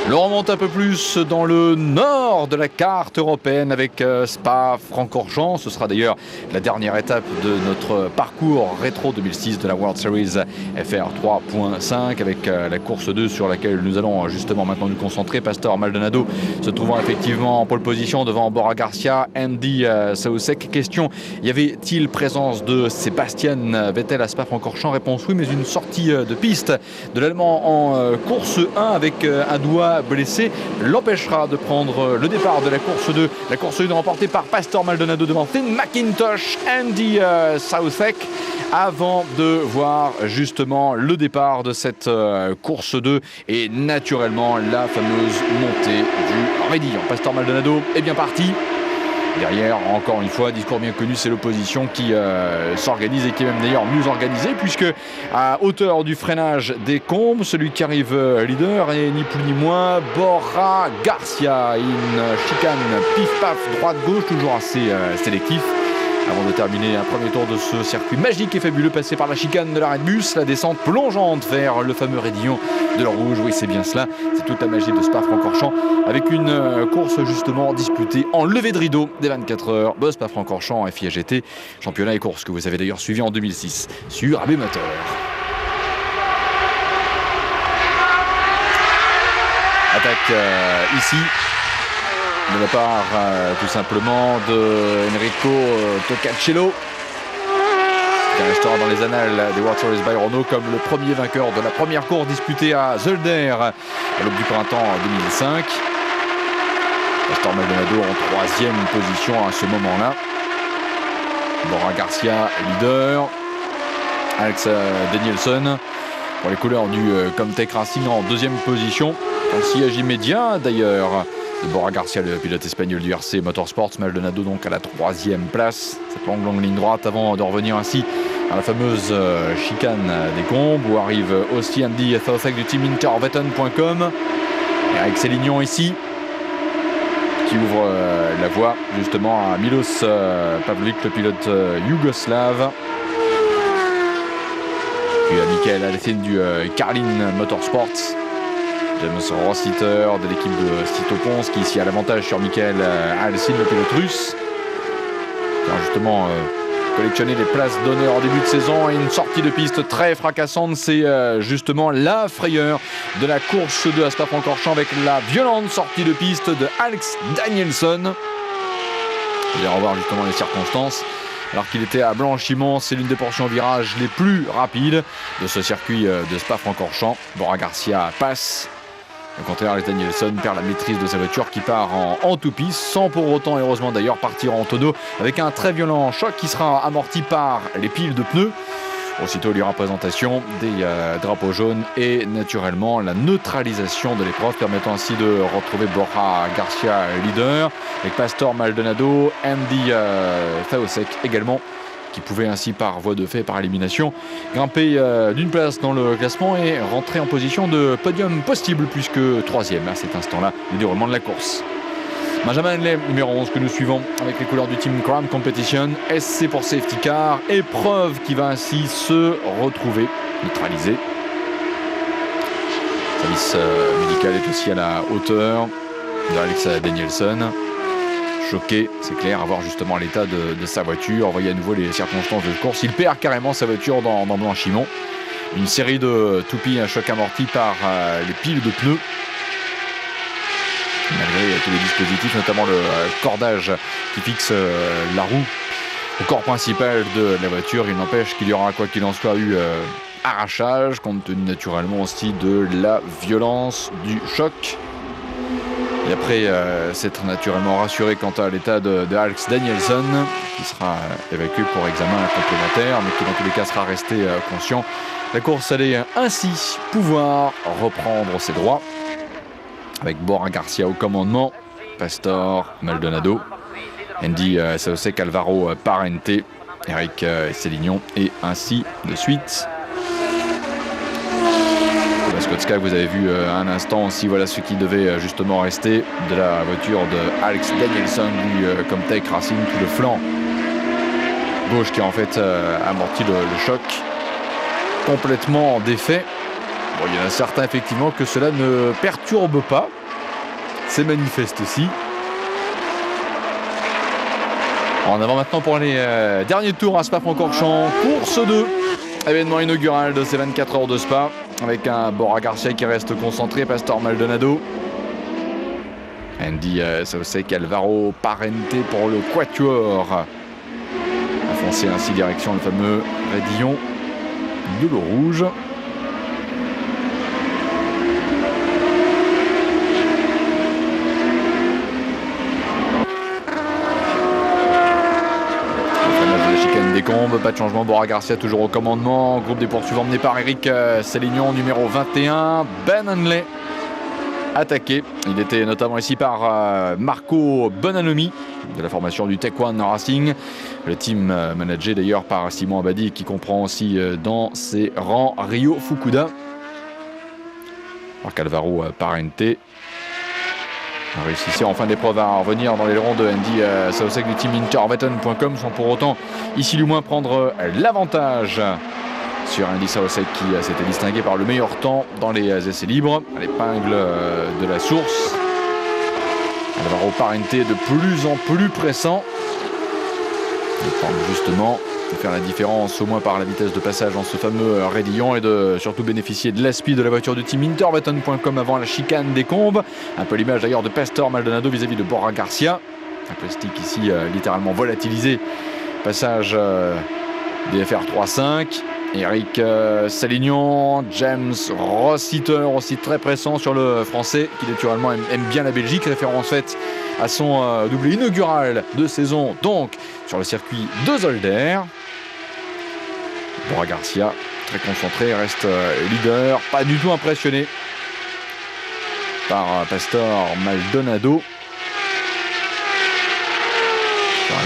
On remonte un peu plus dans le nord de la carte européenne avec Spa-Francorchamps. Ce sera d'ailleurs la dernière étape de notre parcours rétro 2006 de la World Series FR 3.5 avec la course 2 sur laquelle nous allons justement maintenant nous concentrer. Pastor Maldonado se trouvant effectivement en pole position devant Bora Garcia, Andy Thaosek. Question, y avait-il présence de Sébastien Vettel à Spa-Francorchamps? Réponse oui, mais une sortie de piste de l'Allemand en course 1 avec un doigt blessé l'empêchera de prendre le départ de la course 2. La course 1 remportée par Pastor Maldonado devant Finn McIntosh, Andy Thaosek, avant de voir justement le départ de cette course 2 et naturellement la fameuse montée du Raidillon. Pastor Maldonado est bien parti. Derrière, encore une fois, discours bien connu, c'est l'opposition qui s'organise et qui est même d'ailleurs mieux organisée puisque à hauteur du freinage des Combes, celui qui arrive leader est ni plus ni moins Bora Garcia. Une chicane pif-paf, droite-gauche, toujours assez sélectif. Avant de terminer un premier tour de ce circuit magique et fabuleux passé par la chicane de l'arrêt de bus, la descente plongeante vers le fameux raidillon de l'or rouge. Oui, c'est bien cela, c'est toute la magie de Spa-Francorchamps avec une course justement disputée en levée de rideau des 24 heures. Spa-Francorchamps en FIA-GT, championnat et course que vous avez d'ailleurs suivi en 2006 sur AB Motor. Attaque ici de la part tout simplement de Enrico Toccacello, qui restera dans les annales des World Series by Renault comme le premier vainqueur de la première course disputée à Zolder à l'aube du printemps 2005. Pastor Maldonado en 3e position à ce moment-là. Bora Garcia leader. Alex Danielson pour les couleurs du Comtech Racing en 2e position. Un sillage immédiat d'ailleurs de Bora Garcia, le pilote espagnol du RC Motorsports. Maldonado donc à la 3e place. Cette longue ligne droite avant de revenir ainsi à la fameuse chicane des Combes où arrive aussi Andy Thaosek du team interveton.com. Eric Sélignon ici qui ouvre la voie justement à Milos Pavlovic, le pilote yougoslave. Puis à Michael Alessin du Carlin Motorsports. James Rossiter de l'équipe de Sito Pons qui ici a l'avantage sur Michael Alessin, le pilote russe. Qui a justement collectionné les places d'honneur en début de saison et une sortie de piste très fracassante. C'est justement la frayeur de la course de Spa-Francorchamps avec la violente sortie de piste de Alex Danielson. Vous allez revoir justement les circonstances. Alors qu'il était à Blanchimont, c'est l'une des portions virage les plus rapides de ce circuit de Spa-Francorchamps. Bora Garcia passe. Au contraire, Alex Danielson perd la maîtrise de sa voiture qui part en tout-piste, sans pour autant, heureusement d'ailleurs, partir en tonneau avec un très violent choc qui sera amorti par les piles de pneus. Aussitôt, il y aura présentation des drapeaux jaunes et naturellement la neutralisation de l'épreuve, permettant ainsi de retrouver Borja Garcia leader, avec Pastor Maldonado, Andy Thaosek également, qui pouvait ainsi par voie de fait, par élimination, grimper d'une place dans le classement et rentrer en position de podium possible, puisque 3e à cet instant-là du déroulement de la course. Benjamin Henley, numéro 11, que nous suivons avec les couleurs du Team Crown Competition. SC pour safety car. Épreuve qui va ainsi se retrouver neutralisée. Le service médical est aussi à la hauteur de Alex Danielson. Choqué, c'est clair, à voir justement l'état de sa voiture. Voyez à nouveau les circonstances de course. Il perd carrément sa voiture dans Blanchimont. Une série de toupies, un choc amorti par les piles de pneus. Malgré tous les dispositifs, notamment le cordage qui fixe la roue au corps principal de la voiture, il n'empêche qu'il y aura, quoi qu'il en soit, eu arrachage, compte tenu naturellement aussi de la violence du choc. Et après s'être naturellement rassuré quant à l'état de Alex Danielson, qui sera évacué pour examen complémentaire, mais qui dans tous les cas sera resté conscient, la course allait ainsi pouvoir reprendre ses droits. Avec Borja Garcia au commandement, Pastor Maldonado, Andy Thaosek, Alvaro Parente, Eric Sélignon et ainsi de suite. La Scott Sky, vous avez vu un instant aussi, voilà ce qui devait justement rester de la voiture de Alex Danielson, lui comme Tech Racing, tout le flanc gauche qui a en fait amorti le choc, complètement défait. Bon, il y en a certains effectivement que cela ne perturbe pas. C'est manifeste aussi. En avant maintenant pour les derniers tours à Spa-Francorchamps. Course 2. Événement inaugural de ces 24 heures de Spa. Avec un Borja Garcia qui reste concentré. Pastor Maldonado. Andy Thaosek, Alvaro Parente pour le quatuor. Avancer ainsi direction le fameux raidillon de l'eau rouge. Pas de changement, Borja Garcia toujours au commandement. Groupe des poursuivants emmené par Eric Sélignon, numéro 21. Ben Henley attaqué. Il était notamment ici par Marco Bonanomi de la formation du Tech One Racing. Le team managé d'ailleurs par Simon Abadi, qui comprend aussi dans ses rangs Rio Fukuda. Marc Alvaro Parente réussissait en fin d'épreuve à revenir dans les rangs de Andy Thaosek du team Interwetten.com, sans pour autant ici du moins prendre l'avantage sur Andy Thaosek, qui s'était distingué par le meilleur temps dans les essais libres à l'épingle de la source. Alvaro Parente de plus en plus pressant, de prendre justement de faire la différence au moins par la vitesse de passage dans ce fameux raidillon et de surtout bénéficier de l'aspi de la voiture du team Interwetten.com avant la chicane des Combes. Un peu l'image d'ailleurs de Pastor Maldonado vis-à-vis de Borja Garcia. Un plastique ici littéralement volatilisé. Passage des FR 3.5. Eric Sélignon, James Rossiter aussi très pressant sur le français, qui naturellement aime bien la Belgique, référence faite à son doublé inaugural de saison, donc sur le circuit de Zolder. Borja Garcia, très concentré, reste leader, pas du tout impressionné par Pastor Maldonado.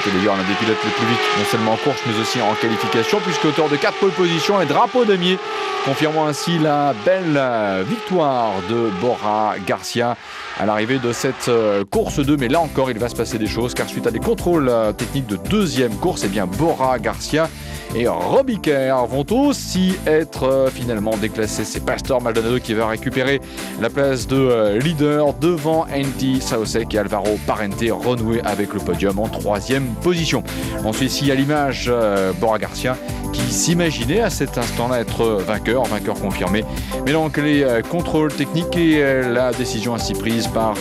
C'était d'ailleurs l'un des pilotes les plus vite, non seulement en course mais aussi en qualification, puisque auteur de 4 pole positions et drapeau damier, confirmant ainsi la belle victoire de Borja Garcia à l'arrivée de cette course 2. Mais là encore, il va se passer des choses, car suite à des contrôles techniques de deuxième course, eh bien Borja Garcia et Robbie Kerr vont aussi être finalement déclassés. C'est Pastor Maldonado qui va récupérer la place de leader devant Andy Thaosek et Alvaro Parente, renoué avec le podium en 3e position. On suit ici à l'image Borja Garcia, qui s'imaginait à cet instant-là être vainqueur confirmé. Mais donc les contrôles techniques et la décision ainsi prise par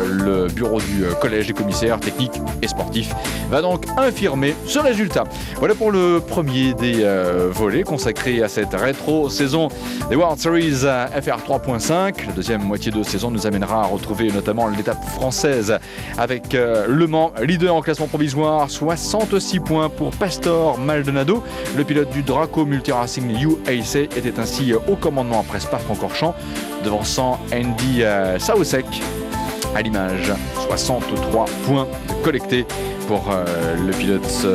le bureau du collège des commissaires techniques et sportifs va donc infirmer ce résultat. Voilà pour le premier des volets consacrés à cette rétro-saison des World Series FR 3.5. La deuxième moitié de saison nous amènera à retrouver notamment l'étape française avec Le Mans, leader en classement provisoire. victoires, 66 points pour Pastor Maldonado. Le pilote du Draco Multiracing UAC était ainsi au commandement après Spa-Francorchamps, devançant Andy Soucek. À l'image, 63 points collectés pour le pilote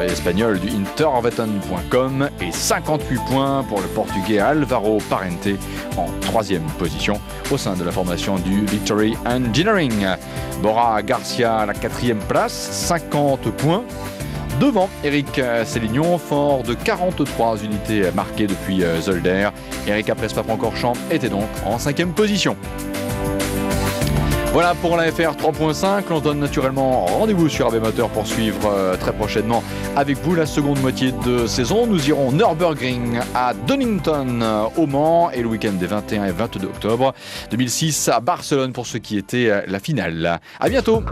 espagnol du Interveton.com et 58 points pour le portugais Álvaro Parente en 3e position au sein de la formation du Victory Engineering. Borja Garcia à la 4e place, 50 points. Devant Eric Sélignon, fort de 43 unités marquées depuis Zolder. Eric après Spa-Francorchamps était donc en 5e position. Voilà pour la FR 3.5, l'on donne naturellement rendez-vous sur AB Moteur pour suivre très prochainement avec vous la seconde moitié de saison. Nous irons Nürburgring à Donington au Mans et le week-end des 21 et 22 octobre 2006 à Barcelone pour ce qui était la finale. À bientôt.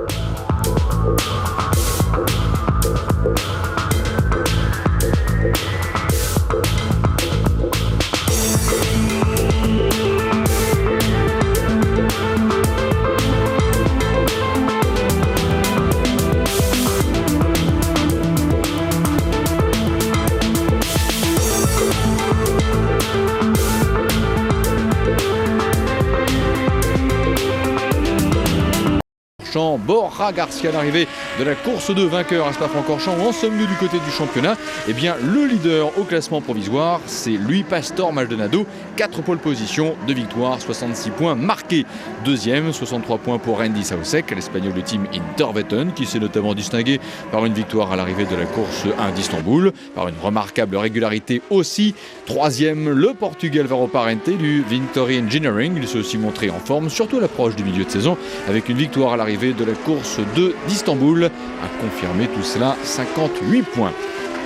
Borja Garcia à l'arrivée de la course de vainqueur à Spa-Francorchamps. En sommes-nous du côté du championnat? Eh bien, le leader au classement provisoire, c'est lui, Pastor Maldonado. 4 pole positions, 2 victoires, 66 points marqués. Deuxième, 63 points pour Andy Soucek, l'espagnol du team Interveton, qui s'est notamment distingué par une victoire à l'arrivée de la course 1 d'Istanbul, par une remarquable régularité aussi. Troisième, le portugais Álvaro Parente du Victory Engineering. Il s'est aussi montré en forme, surtout à l'approche du milieu de saison, avec une victoire à l'arrivée de la course d'Istanbul, a confirmé tout cela, 58 points.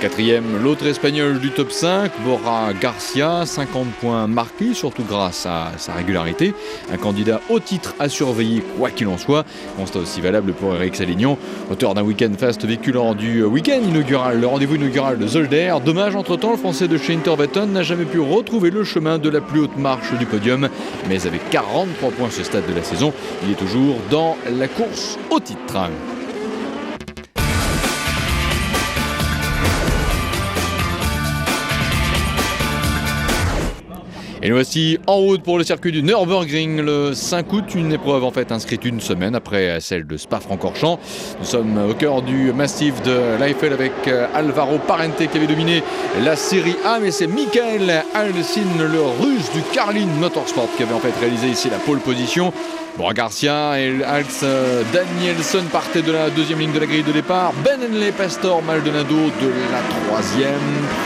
Quatrième, l'autre espagnol du top 5, Borja Garcia, 50 points marqués, surtout grâce à sa régularité. Un candidat au titre à surveiller, quoi qu'il en soit. Constat aussi valable pour Eric Sélignon, auteur d'un week-end fast vécu lors du week-end inaugural, le rendez-vous inaugural de Zolder. Dommage, entre-temps, le français de chez Interveton n'a jamais pu retrouver le chemin de la plus haute marche du podium. Mais avec 43 points à ce stade de la saison, il est toujours dans la course au titre. Et nous voici en route pour le circuit du Nürburgring le 5 août, une épreuve en fait inscrite une semaine après celle de Spa-Francorchamps. Nous sommes au cœur du massif de l'Eifel avec Álvaro Parente qui avait dominé la série A, mais c'est Michael Alcin, le russe du Carlin Motorsport, qui avait en fait réalisé ici la pole position. Borja Garcia et Alex Danielson partaient de la deuxième ligne de la grille de départ. Ben Henley, Pastor Maldonado de la troisième.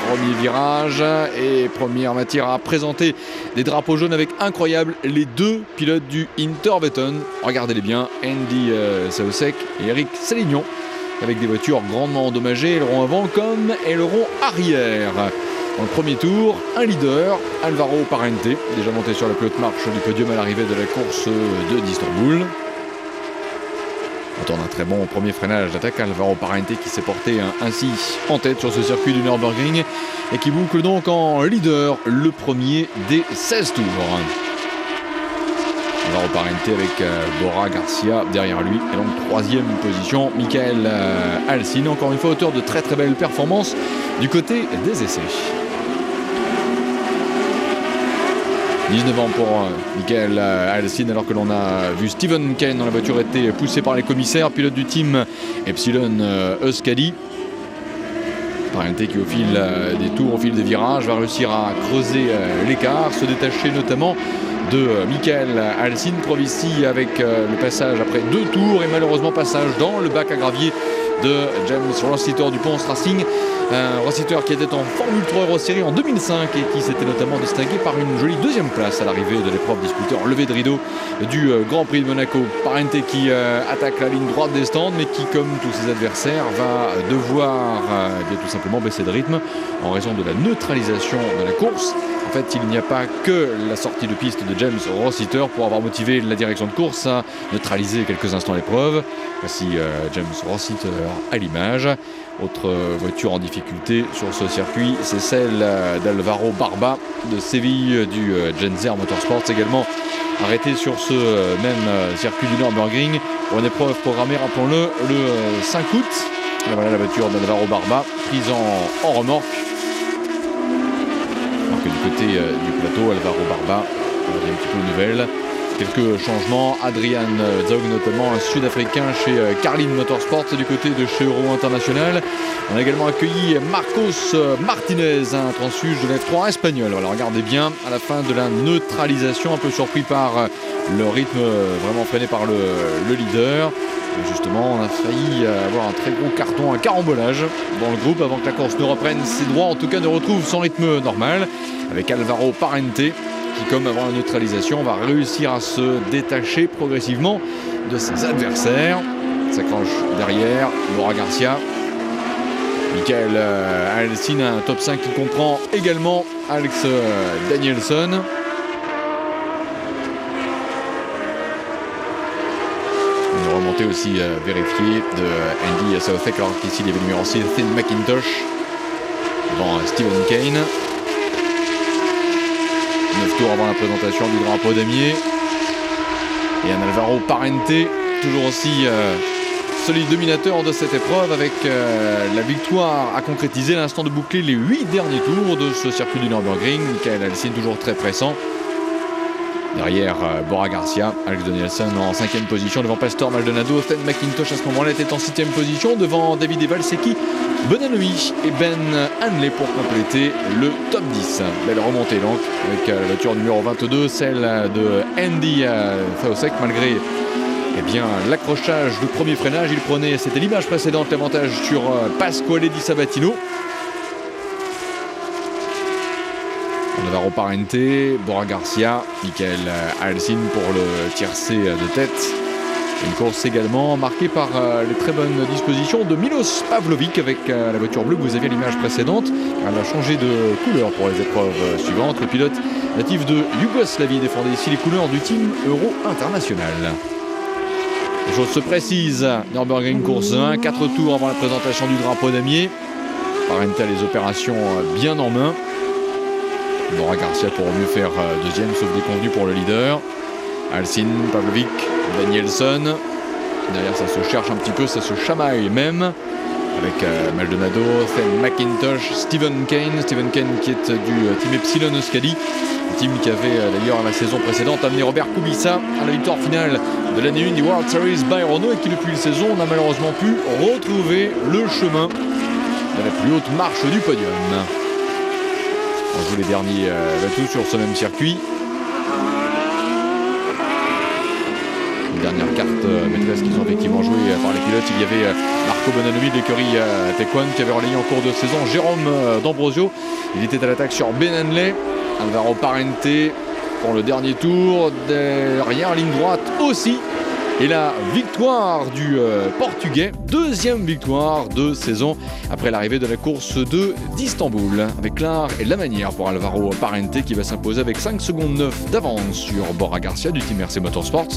Premier virage et première matière à présenter des drapeaux jaunes avec incroyable les deux pilotes du Interveton. Regardez-les bien, Andy Soucek et Eric Sélignon, avec des voitures grandement endommagées, aileron avant comme aileron arrière. Dans le premier tour, un leader, Álvaro Parente, déjà monté sur la plus haute marche du podium à l'arrivée de la course d'Istanbul. Autour d'un très bon premier freinage d'attaque, Álvaro Parente qui s'est porté ainsi en tête sur ce circuit du Nürburgring et qui boucle donc en leader le premier des 16 tours. Álvaro Parente avec Borja Garcia derrière lui et donc troisième position, Michael Alcin, encore une fois auteur de très très belles performances du côté des essais. 19 ans pour Michael Alcin, alors que l'on a vu Stephen Kane dans la voiture été poussé par les commissaires, pilote du team Epsilon Euskadi. Parente qui au fil des tours, au fil des virages, va réussir à creuser l'écart, se détacher notamment de Michael Alcin. Trouve ici avec le passage après 2 tours et malheureusement passage dans le bac à gravier de James Rossiter du Ponce Racing. Un Rossiter qui était en Formule 3 Euro Series en 2005 et qui s'était notamment distingué par une jolie deuxième place à l'arrivée de l'épreuve disputée en levée de rideau du Grand Prix de Monaco. Parente qui attaque la ligne droite des stands, mais qui, comme tous ses adversaires, va devoir tout simplement baisser de rythme en raison de la neutralisation de la course. En fait, il n'y a pas que la sortie de piste de James Rossiter pour avoir motivé la direction de course à neutraliser quelques instants l'épreuve. Voici James Rossiter à l'image. Autre voiture en difficulté sur ce circuit, c'est celle d'Alvaro Barba de Séville du Genzer Motorsports, également arrêté sur ce même circuit du Nürburgring pour une épreuve programmée, rappelons-le, le 5 août Et voilà la voiture d'Alvaro Barba prise en remorque. Alors que du côté du plateau, Alvaro Barba, on a un petit peu de nouvelles. Quelques changements, Adrian Zog notamment, un sud-africain chez Carlin Motorsport du côté de chez Euro International. On a également accueilli Marcos Martinez, un transfuge de l'F3 espagnol. Alors regardez bien, à la fin de la neutralisation, un peu surpris par le rythme vraiment freiné par le leader. Et justement, on a failli avoir un très gros carton, un carambolage dans le groupe avant que la course ne reprenne ses droits, en tout cas ne retrouve son rythme normal, avec Alvaro Parente, qui, comme avant la neutralisation, va réussir à se détacher progressivement de ses adversaires. S'accroche derrière Bora Garcia. Michael Alcine, un top 5 qui comprend également Alex Danielson. Une remontée aussi vérifiée de Andy Southwick, alors qu'ici il y avait le numéro 6, Finn McIntosh, devant Stephen Kane. 9 tours avant la présentation du drapeau damier. Et un Alvaro Parente, toujours aussi solide dominateur de cette épreuve, avec la victoire à concrétiser, l'instant de boucler les 8 derniers tours de ce circuit du Nürburgring. Michael Alcine toujours très pressant. Derrière Bora Garcia, Alex Danielson en 5e position devant Pastor Maldonado. Finn McIntosh à ce moment-là était en 6e position devant David Evalsecchi, Bonanoui et Ben Hanley pour compléter le top 10. Belle remontée donc avec la voiture numéro 22, celle de Andy Southwick, malgré l'accrochage de premier freinage. Il prenait, c'était l'image précédente, l'avantage sur Pasquale Di Sabatino. Alvaro Parente, Bora Garcia, Michael Alcine pour le tiercé de tête. Une course également marquée par les très bonnes dispositions de Milos Pavlovic avec la voiture bleue que vous aviez à l'image précédente. Elle a changé de couleur pour les épreuves suivantes. Le pilote natif de Yougoslavie défendait ici les couleurs du team Euro International. Les choses se précisent. Nürburgring course 1, 4 tours avant la présentation du drapeau damier. Parente a les opérations bien en main. Bora Garcia pour mieux faire deuxième, sauf déconvenu pour le leader. Alcine, Pavlovic, Danielson. Derrière, ça se cherche un petit peu, ça se chamaille même. Avec Maldonado, Finn McIntosh, Stephen Kane. Stephen Kane qui est du team Epsilon Euskadi. Le team qui avait d'ailleurs la saison précédente amené Robert Kubica à la victoire finale de l'année 1 du World Series by Renault et qui depuis la saison n'a malheureusement pu retrouver le chemin de la plus haute marche du podium. On joue les derniers atouts sur ce même circuit. Une dernière carte maîtresse qu'ils ont effectivement joué par les pilotes. Il y avait Marco Bonanoui de l'écurie Tequan qui avait relayé en cours de saison Jérôme D'Ambrosio. Il était à l'attaque sur Ben Hanley. Alvaro Parente pour le dernier tour. Derrière, ligne droite aussi. Et la victoire du Portugais, deuxième victoire de saison après l'arrivée de la course d'Istanbul, avec l'art et la manière pour Alvaro Parente qui va s'imposer avec 5 secondes 9 d'avance sur Bora Garcia du team RC Motorsports.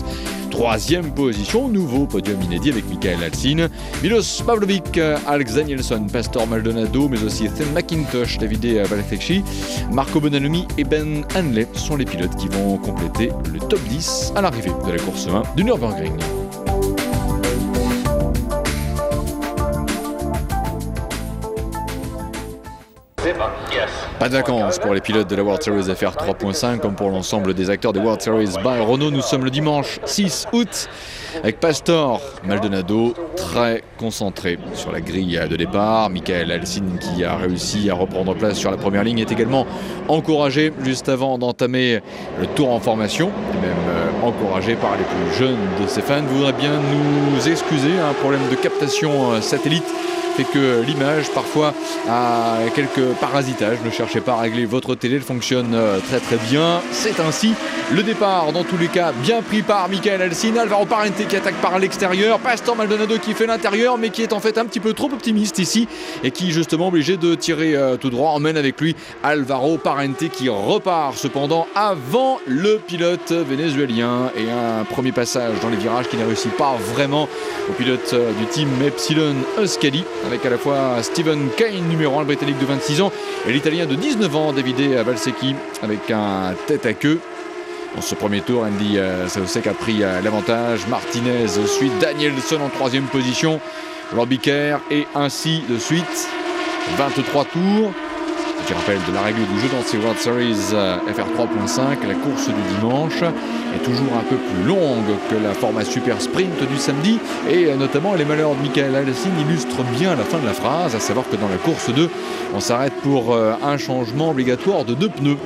Troisième position, nouveau podium inédit avec Michael Alcine, Milos Pavlovic, Alex Danielson, Pastor Maldonado, mais aussi Finn McIntosh, David Evalsecchi, Marco Bonanoui et Ben Hanley sont les pilotes qui vont compléter le top 10 à l'arrivée de la course 1 du Nürburgring. Pas de vacances pour les pilotes de la World Series FR 3.5 comme pour l'ensemble des acteurs des World Series by Renault. Nous sommes le dimanche 6 août avec Pastor Maldonado très concentré sur la grille de départ. Michael Alcine qui a réussi à reprendre place sur la première ligne est également encouragé juste avant d'entamer le tour en formation et même encouragé par les plus jeunes de ses fans. Vous voudrez bien nous excuser, un problème de captation satellite fait que l'image parfois a quelques parasitages. Ne cherchez pas à régler votre télé, elle fonctionne très très bien. C'est ainsi le départ dans tous les cas bien pris par Michael Alcine. Alvaro Parente qui attaque par l'extérieur, Pastor Maldonado qui fait l'intérieur mais qui est en fait un petit peu trop optimiste ici et qui justement obligé de tirer tout droit. Emmène avec lui Alvaro Parente qui repart cependant avant le pilote vénézuélien et un premier passage dans les virages qui ne réussit pas vraiment au pilote du team Epsilon Euskadi, avec à la fois Stephen Kane, numéro 1, le Britannique de 26 ans, et l'Italien de 19 ans, David Evalsecchi, avec un tête à queue. Dans ce premier tour, Andy Southwick a pris l'avantage. Martinez suit Danielson en 3e position. Robbie Kerr et ainsi de suite. 23 tours. Petit rappel de la règle du jeu dans ces World Series FR 3.5. La course du dimanche est toujours un peu plus longue que la format Super Sprint du samedi. Et notamment les malheurs de Michael Alcin illustrent bien la fin de la phrase, à savoir que dans la course 2, on s'arrête pour un changement obligatoire de 2 pneus.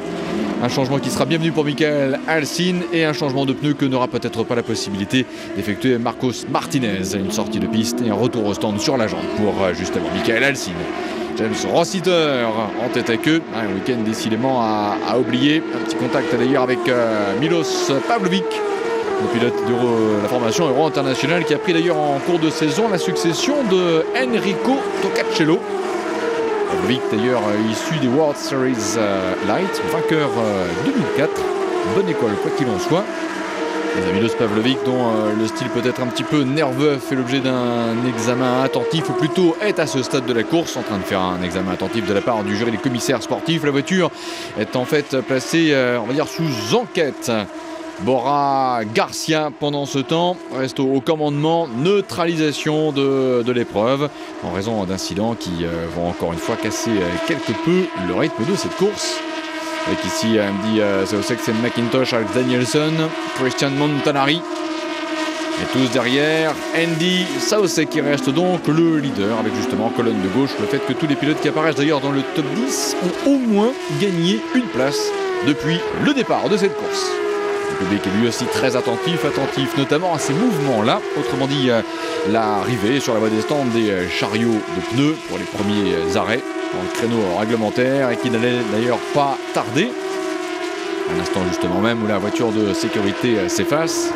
Un changement qui sera bienvenu pour Michael Alcin et un changement de pneus que n'aura peut-être pas la possibilité d'effectuer Marcos Martinez. Une sortie de piste et un retour au stand sur la jambe pour justement Michael Alcin. James Rossiter en tête à queue. Un week-end décidément à oublier. Un petit contact d'ailleurs avec Milos Pavlovic, le pilote de la formation Euro International, qui a pris d'ailleurs en cours de saison la succession de Enrico Toccacello. Pavlovic d'ailleurs issu des World Series Light, vainqueur 2004. Bonne école quoi qu'il en soit. Les Milos Pavlovic, dont le style peut être un petit peu nerveux, fait l'objet d'un examen attentif, ou plutôt est à ce stade de la course en train de faire un examen attentif de la part du jury des commissaires sportifs. La voiture est en fait placée, on va dire, sous enquête. Bora Garcia, pendant ce temps, reste au commandement, neutralisation de l'épreuve, en raison d'incidents qui vont encore une fois casser quelque peu le rythme de cette course. Avec ici Andy Saucek, McIntosh, Alex Danielson, Christian Montanari. Et tous derrière, Andy Saucek qui reste donc le leader avec justement colonne de gauche. Le fait que tous les pilotes qui apparaissent d'ailleurs dans le top 10 ont au moins gagné une place depuis le départ de cette course. Le public est lui aussi très attentif notamment à ces mouvements-là. Autrement dit, l'arrivée sur la voie des stands des chariots de pneus pour les premiers arrêts dans le créneau réglementaire et qui n'allait d'ailleurs pas tarder. Un instant justement même où la voiture de sécurité s'efface.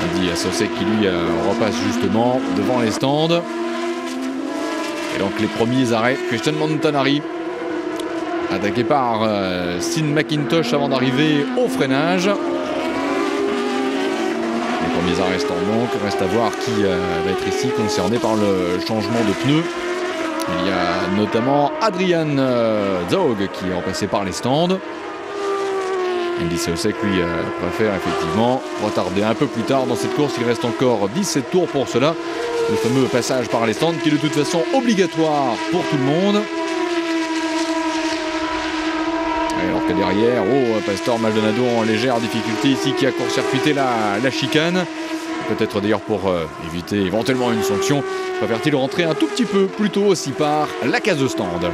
On dit à Saucek qui lui repasse justement devant les stands. Et donc les premiers arrêts, Christian Montanari attaqué par Sin McIntosh avant d'arriver au freinage. Les premiers arrêts stands donc, reste à voir qui va être ici concerné par le changement de pneus. Il y a notamment Adrian Zaug qui est remplacé par les stands. Andy Saucek lui préfère effectivement retarder un peu plus tard dans cette course. Il reste encore 17 tours pour cela. Le fameux passage par les stands qui est de toute façon obligatoire pour tout le monde. Alors que derrière, Pastor Maldonado en légère difficulté ici qui a court-circuité la chicane. Peut-être d'ailleurs pour éviter éventuellement une sanction, préfère-t-il rentrer un tout petit peu plus tôt aussi par la case de stand.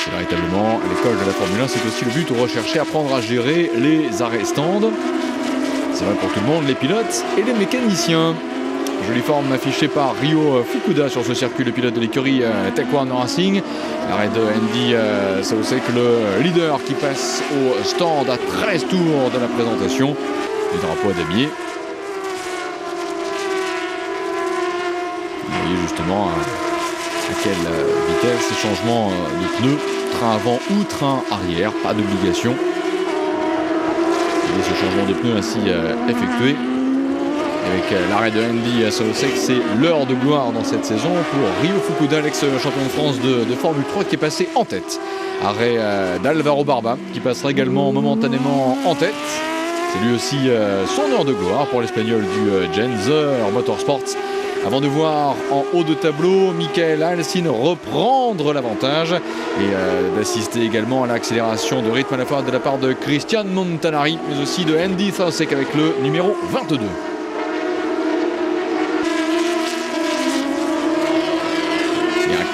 C'est véritablement l'école de la Formule 1, c'est aussi le but recherché, apprendre à gérer les arrêts stand. C'est vrai pour tout le monde, les pilotes et les mécaniciens. Jolie forme affichée par Ryo Fukuda sur ce circuit, le pilote de l'écurie Tech One Racing. L'arrêt de Andy Saucek, le leader qui passe au stand à 13 tours de la présentation du drapeau à damier. Vous voyez justement à quelle vitesse ces changements de pneus, train avant ou train arrière, pas d'obligation. Et ce changement de pneus ainsi effectué. Avec l'arrêt de Andy Saucek, c'est l'heure de gloire dans cette saison pour Ryo Fukuda, l'ex-champion de France de Formule 3 qui est passé en tête. Arrêt d'Alvaro Barba qui passera également momentanément en tête. C'est lui aussi son heure de gloire pour l'Espagnol du Genzer Motorsports. Avant de voir en haut de tableau Michael Alcin reprendre l'avantage et d'assister également à l'accélération de rythme à la fois de la part de Christian Montanari mais aussi de Andy Saucek avec le numéro 22.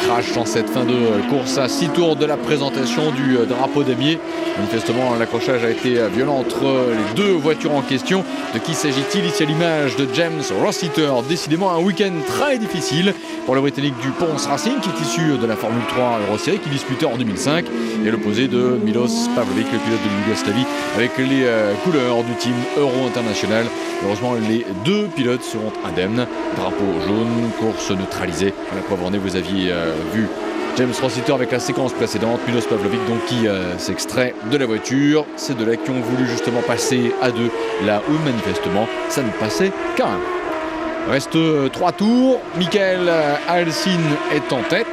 Crash dans cette fin de course à 6 tours de la présentation du drapeau damier. Manifestement, l'accrochage a été violent entre les deux voitures en question. De qui s'agit-il? Ici à l'image de James Rossiter. Décidément un week-end très difficile pour le Britannique du Ponce Racing qui est issu de la Formule 3 Euro Series qui disputait en 2005 et l'opposé de Milos Pavlovic, le pilote de Yougoslavie avec les couleurs du team Euro International. Heureusement, les deux pilotes seront indemnes. Drapeau jaune, course neutralisée. À la preuve en est, vous aviez vu James Rossiter avec la séquence précédente, Milos Pavlovic donc qui s'extrait de la voiture. C'est de là qui ont voulu justement passer à deux, là où manifestement ça ne passait qu'à un. Reste 3 tours, Michael Alcin est en tête.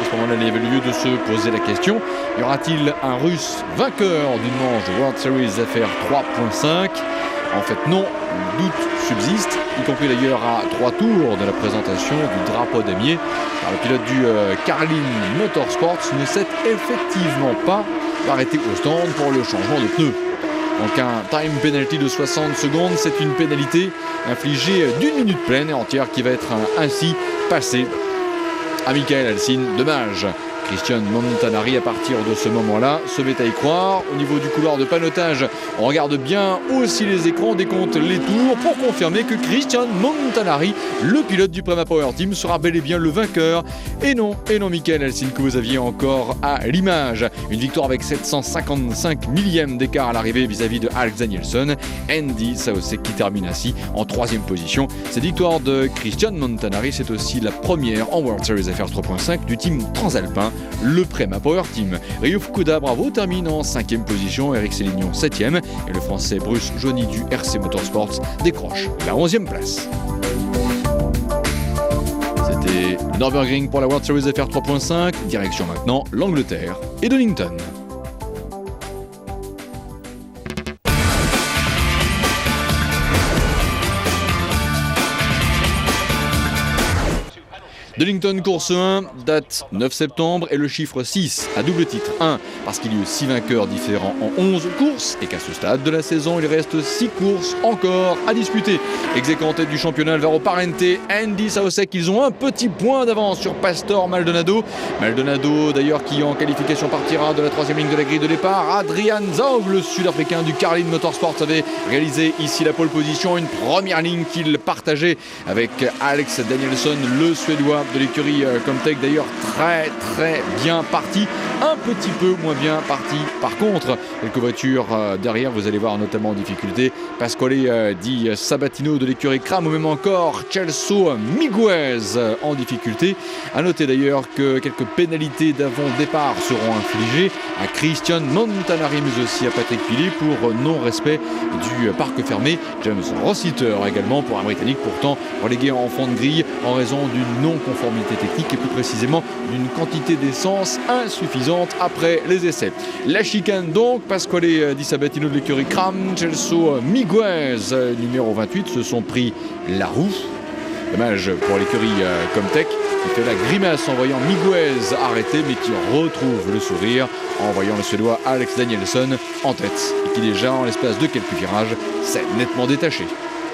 À ce moment-là, il y avait lieu de se poser la question, y aura-t-il un Russe vainqueur d'une manche de World Series FR 3.5? En fait non, le doute subsiste, y compris d'ailleurs à 3 tours de la présentation du drapeau damier, car le pilote du Carlin Motorsports ne s'est effectivement pas arrêté au stand pour le changement de pneus. Donc un time penalty de 60 secondes, c'est une pénalité infligée d'1 minute pleine et entière qui va être ainsi passée à Michael Alcine. Dommage. Christian Montanari, à partir de ce moment-là, se met à y croire. Au niveau du couloir de panotage, on regarde bien aussi les écrans, décompte les tours pour confirmer que Christian Montanari, le pilote du Prema Power Team, sera bel et bien le vainqueur. Et non, Michael Alcine que vous aviez encore à l'image. Une victoire avec 755 millièmes d'écart à l'arrivée vis-à-vis de Alex Danielson. Andy Saosek qui termine ainsi en 3e position. Cette victoire de Christian Montanari, c'est aussi la première en World Series FR 3.5 du team transalpin, le Prema Power Team. Ryo Fukuda, bravo, termine en 5e position, Eric Sélignon 7e et le français Bruce Johnny du RC Motorsports décroche la 11e place. C'était le Nürburgring pour la World Series FR 3.5, direction maintenant l'Angleterre et Donington. Donington course 1, date 9 septembre et le chiffre 6 à double titre. 1 parce qu'il y a eu 6 vainqueurs différents en 11 courses et qu'à ce stade de la saison, il reste 6 courses encore à disputer. Exécutant en tête du championnat, Alvaro Parente, Andy Saosek, ils ont un petit point d'avance sur Pastor Maldonado. Maldonado d'ailleurs qui en qualification partira de la 3e ligne de la grille de départ. Adrian Zaug, le sud-africain du Carlin Motorsports, avait réalisé ici la pole position. Une première ligne qu'il partageait avec Alex Danielson, le suédois de l'écurie Comtech, d'ailleurs très bien parti, un petit peu moins bien parti par contre. Quelques voitures derrière, vous allez voir notamment en difficulté Pasquale Di Sabatino de l'écurie Kram ou même encore Celso Miguez en difficulté. A noter d'ailleurs que quelques pénalités d'avant-départ seront infligées à Christian Montanari mais aussi à Patrick Pilet pour non-respect du parc fermé. James Rossiter également pour un Britannique pourtant relégué en fond de grille en raison d'une non-conformité technique et plus précisément d'une quantité d'essence insuffisante après les essais. La chicane donc, Pasquale Di Sabatino de l'écurie Kram, Celso Miguez numéro 28 se sont pris la roue. Dommage pour l'écurie Comtech qui fait la grimace en voyant Miguez arrêté mais qui retrouve le sourire en voyant le suédois Alex Danielson en tête et qui déjà en l'espace de quelques virages s'est nettement détaché.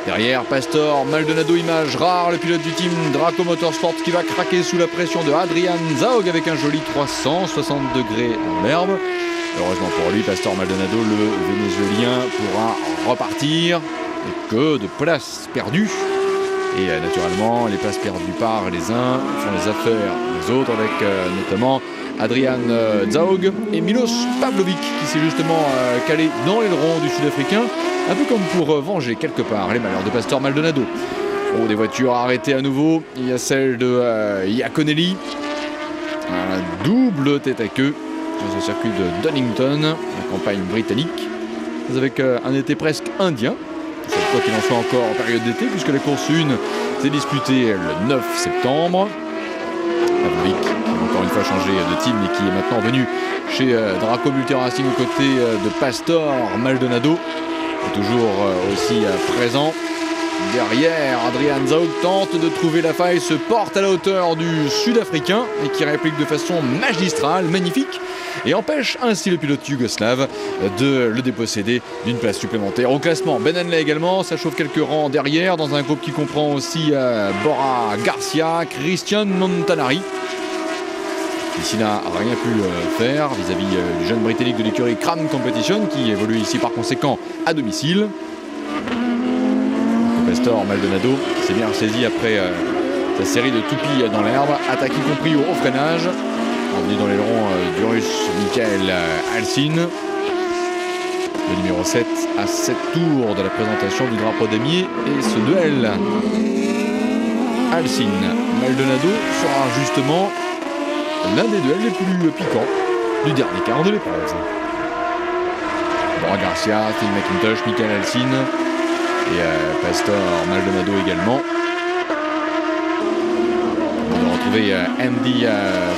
Derrière, Pastor Maldonado, image rare, le pilote du team Draco Motorsport qui va craquer sous la pression de Adrian Zaug avec un joli 360 degrés dans l'herbe. Heureusement pour lui, Pastor Maldonado, le Vénézuélien, pourra repartir. Et que de places perdues. Et naturellement, les places perdues par les uns font les affaires des autres avec notamment Adrian Zaug et Milos Pavlovic qui s'est justement calé dans l'aileron du Sud-Africain, un peu comme pour venger quelque part les malheurs de Pastor Maldonado. Oh, des voitures arrêtées à nouveau, il y a celle de Iaconelli, un double tête à queue sur ce circuit de Donington, la campagne britannique, avec un été presque indien. C'est quoi qu'il en soit encore en période d'été puisque la course 1 s'est disputée le 9 septembre. Pavlovic qui a encore une fois changé de team et qui est maintenant venu chez Draco Multiracing aux côtés de Pastor Maldonado, et toujours aussi présent. Derrière, Adrian Zaug tente de trouver la faille, se porte à la hauteur du Sud-Africain et qui réplique de façon magistrale, magnifique, et empêche ainsi le pilote yougoslave de le déposséder d'une place supplémentaire. Au classement, Ben Hanley également, ça chauffe quelques rangs derrière, dans un groupe qui comprend aussi Bora Garcia, Christian Montanari, qui n'a rien pu faire vis-à-vis du jeune britannique de l'écurie Kram Competition, qui évolue ici par conséquent à domicile. Pastor Maldonado s'est bien ressaisi après sa série de toupies dans l'herbe, attaque y compris au freinage, revenu dans l'aileron du russe Michael Alcine. Le numéro 7 à 7 tours de la présentation du drapeau damier et ce duel Alcine-Maldonado sera justement l'un des duels les plus piquants du dernier quart de l'épreuve. Bora Garcia, Phil McIntosh, Michael Alcine et Pastor Maldonado également. On va retrouver Andy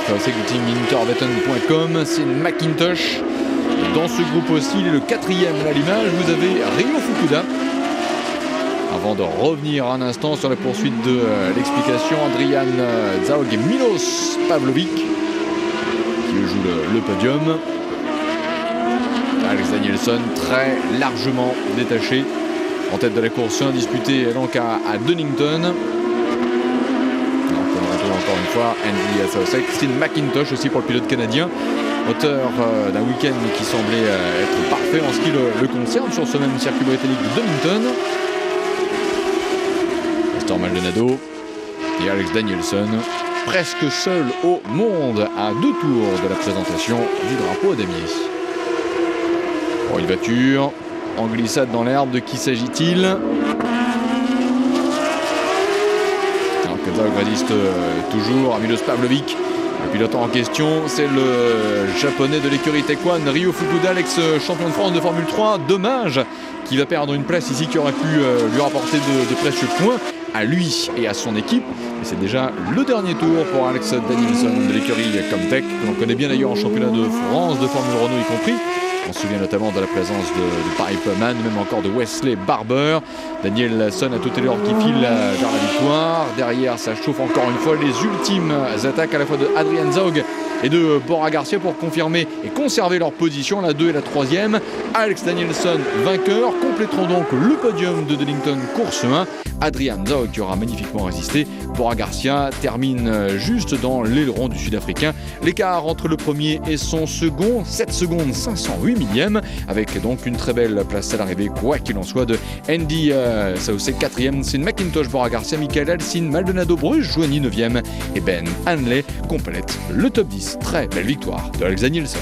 Saosek du team interbeton.com, c'est McIntosh. Et dans ce groupe aussi, il est le 4e à l'image. Vous avez Ryo Fukuda avant de revenir un instant sur la poursuite de l'explication. Adrian Zaog et Milos Pavlovic qui jouent le podium. Alex Danielson très largement détaché en tête de la course 1 disputée donc à Donington. Encore une fois, Andy Soucek, Christine McIntosh aussi pour le pilote canadien, auteur d'un week-end qui semblait être parfait en ce qui le concerne sur ce même circuit britannique de Donington. Pastor Maldonado et Alex Danielson, presque seuls au monde à 2 tours de la présentation du drapeau damier. Pour une voiture en glissade dans l'herbe, de qui s'agit-il? Zaog résiste toujours à Milos Pavlovic. Le pilote en question, c'est le japonais de l'écurie Taekwon, Ryo Fukuda, l'ex-champion de France de Formule 3. Dommage qu'il va perdre une place ici qui aurait pu lui rapporter de précieux points à lui et à son équipe. Et c'est déjà le dernier tour pour Alex Danielson de l'écurie Comtech, que l'on connaît bien d'ailleurs en championnat de France, de Formule Renault y compris. On se souvient notamment de la présence de Piperman, même encore de Wesley Barber. Danielson a tout à l'heure qui file vers la victoire. Derrière, ça chauffe encore une fois. Les ultimes attaques à la fois de Adrian Zaog et de Bora Garcia pour confirmer et conserver leur position, la 2 et la 3e. Alex Danielson vainqueur, compléteront donc le podium de Donington course 1. Adrian Zaog qui aura magnifiquement résisté. Bora Garcia termine juste dans l'aileron du Sud-Africain. L'écart entre le premier et son second, 7 secondes 508 millièmes, avec donc une très belle place à l'arrivée, quoi qu'il en soit, de Andy Soucek 4e, Sin McIntosh, Bora Garcia, Michael Alcin, Maldonado, Bruce Joigny 9e et Ben Hanley complète le top 10. Très belle victoire de Alex Danielson.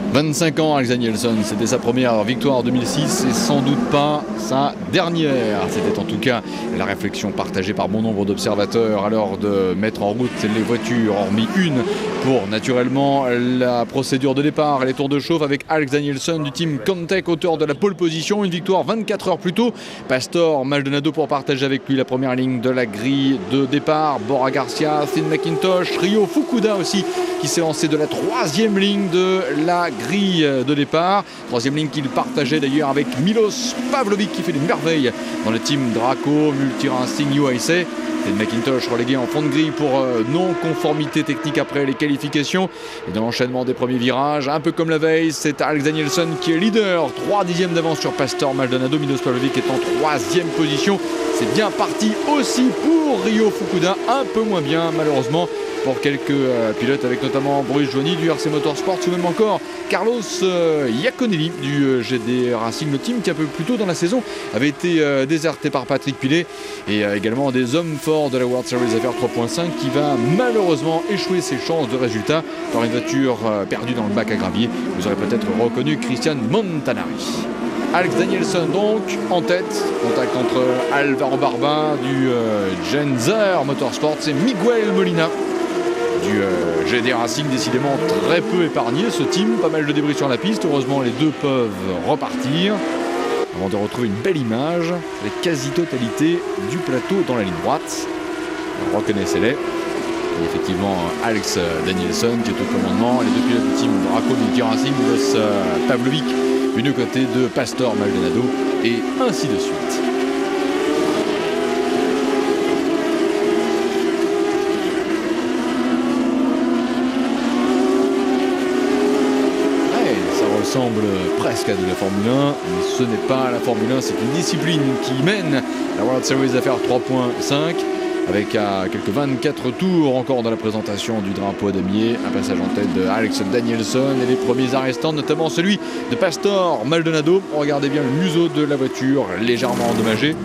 « 25 ans, Alex Danielson, c'était sa première victoire en 2006 et sans doute pas sa dernière. C'était en tout cas la réflexion partagée par bon nombre d'observateurs à l'heure de mettre en route les voitures, hormis une pour naturellement la procédure de départ et les tours de chauffe avec Alex Danielson du team Comtech, auteur de la pole position, une victoire 24 heures plus tôt. Pastor Maldonado pour partager avec lui la première ligne de la grille de départ. Bora Garcia, Sin McIntosh, Ryo Fukuda aussi qui s'est lancé de la 3e ligne de la grille de départ. 3e ligne qu'il partageait d'ailleurs avec Milos Pavlovic qui fait des merveilles dans le team Draco Multi Racing USA. C'est McIntosh relégué en fond de grille pour non-conformité technique après les qualifications. Et dans l'enchaînement des premiers virages, un peu comme la veille, c'est Alex Danielson qui est leader. 3 dixièmes d'avance sur Pastor Maldonado. Milos Pavlovic est en 3e position. C'est bien parti aussi pour Ryo Fukuda. Un peu moins bien malheureusement pour quelques pilotes avec notamment Bruce Joigny du RC Motorsport ou même encore Carlos Iaconelli du GD Racing, le team qui un peu plus tôt dans la saison avait été déserté par Patrick Pilet et également des hommes forts de la World Series FR 3.5 qui va malheureusement échouer ses chances de résultat par une voiture perdue dans le bac à gravier. Vous aurez peut-être reconnu Christian Montanari. Alex Danielson donc en tête, contact entre Alvaro Barba du Genzer Motorsport, c'est Miguel Molina du GD Racing, décidément très peu épargné ce team, pas mal de débris sur la piste, heureusement les deux peuvent repartir avant de retrouver une belle image, la quasi-totalité du plateau dans la ligne droite. Reconnaissez-les. Et effectivement Alex Danielson qui est au commandement, les deux pilotes du team Draco Multi Racing, Milos Pavlovic du côté de Pastor Maldonado et ainsi de suite. Semble presque à de la Formule 1, mais ce n'est pas la Formule 1, c'est une discipline qui mène la World Series FR 3.5 avec quelques 24 tours encore dans la présentation du drapeau damier, un passage en tête de Alex Danielson et les premiers arrestants, notamment celui de Pastor Maldonado. Regardez bien le museau de la voiture légèrement endommagé.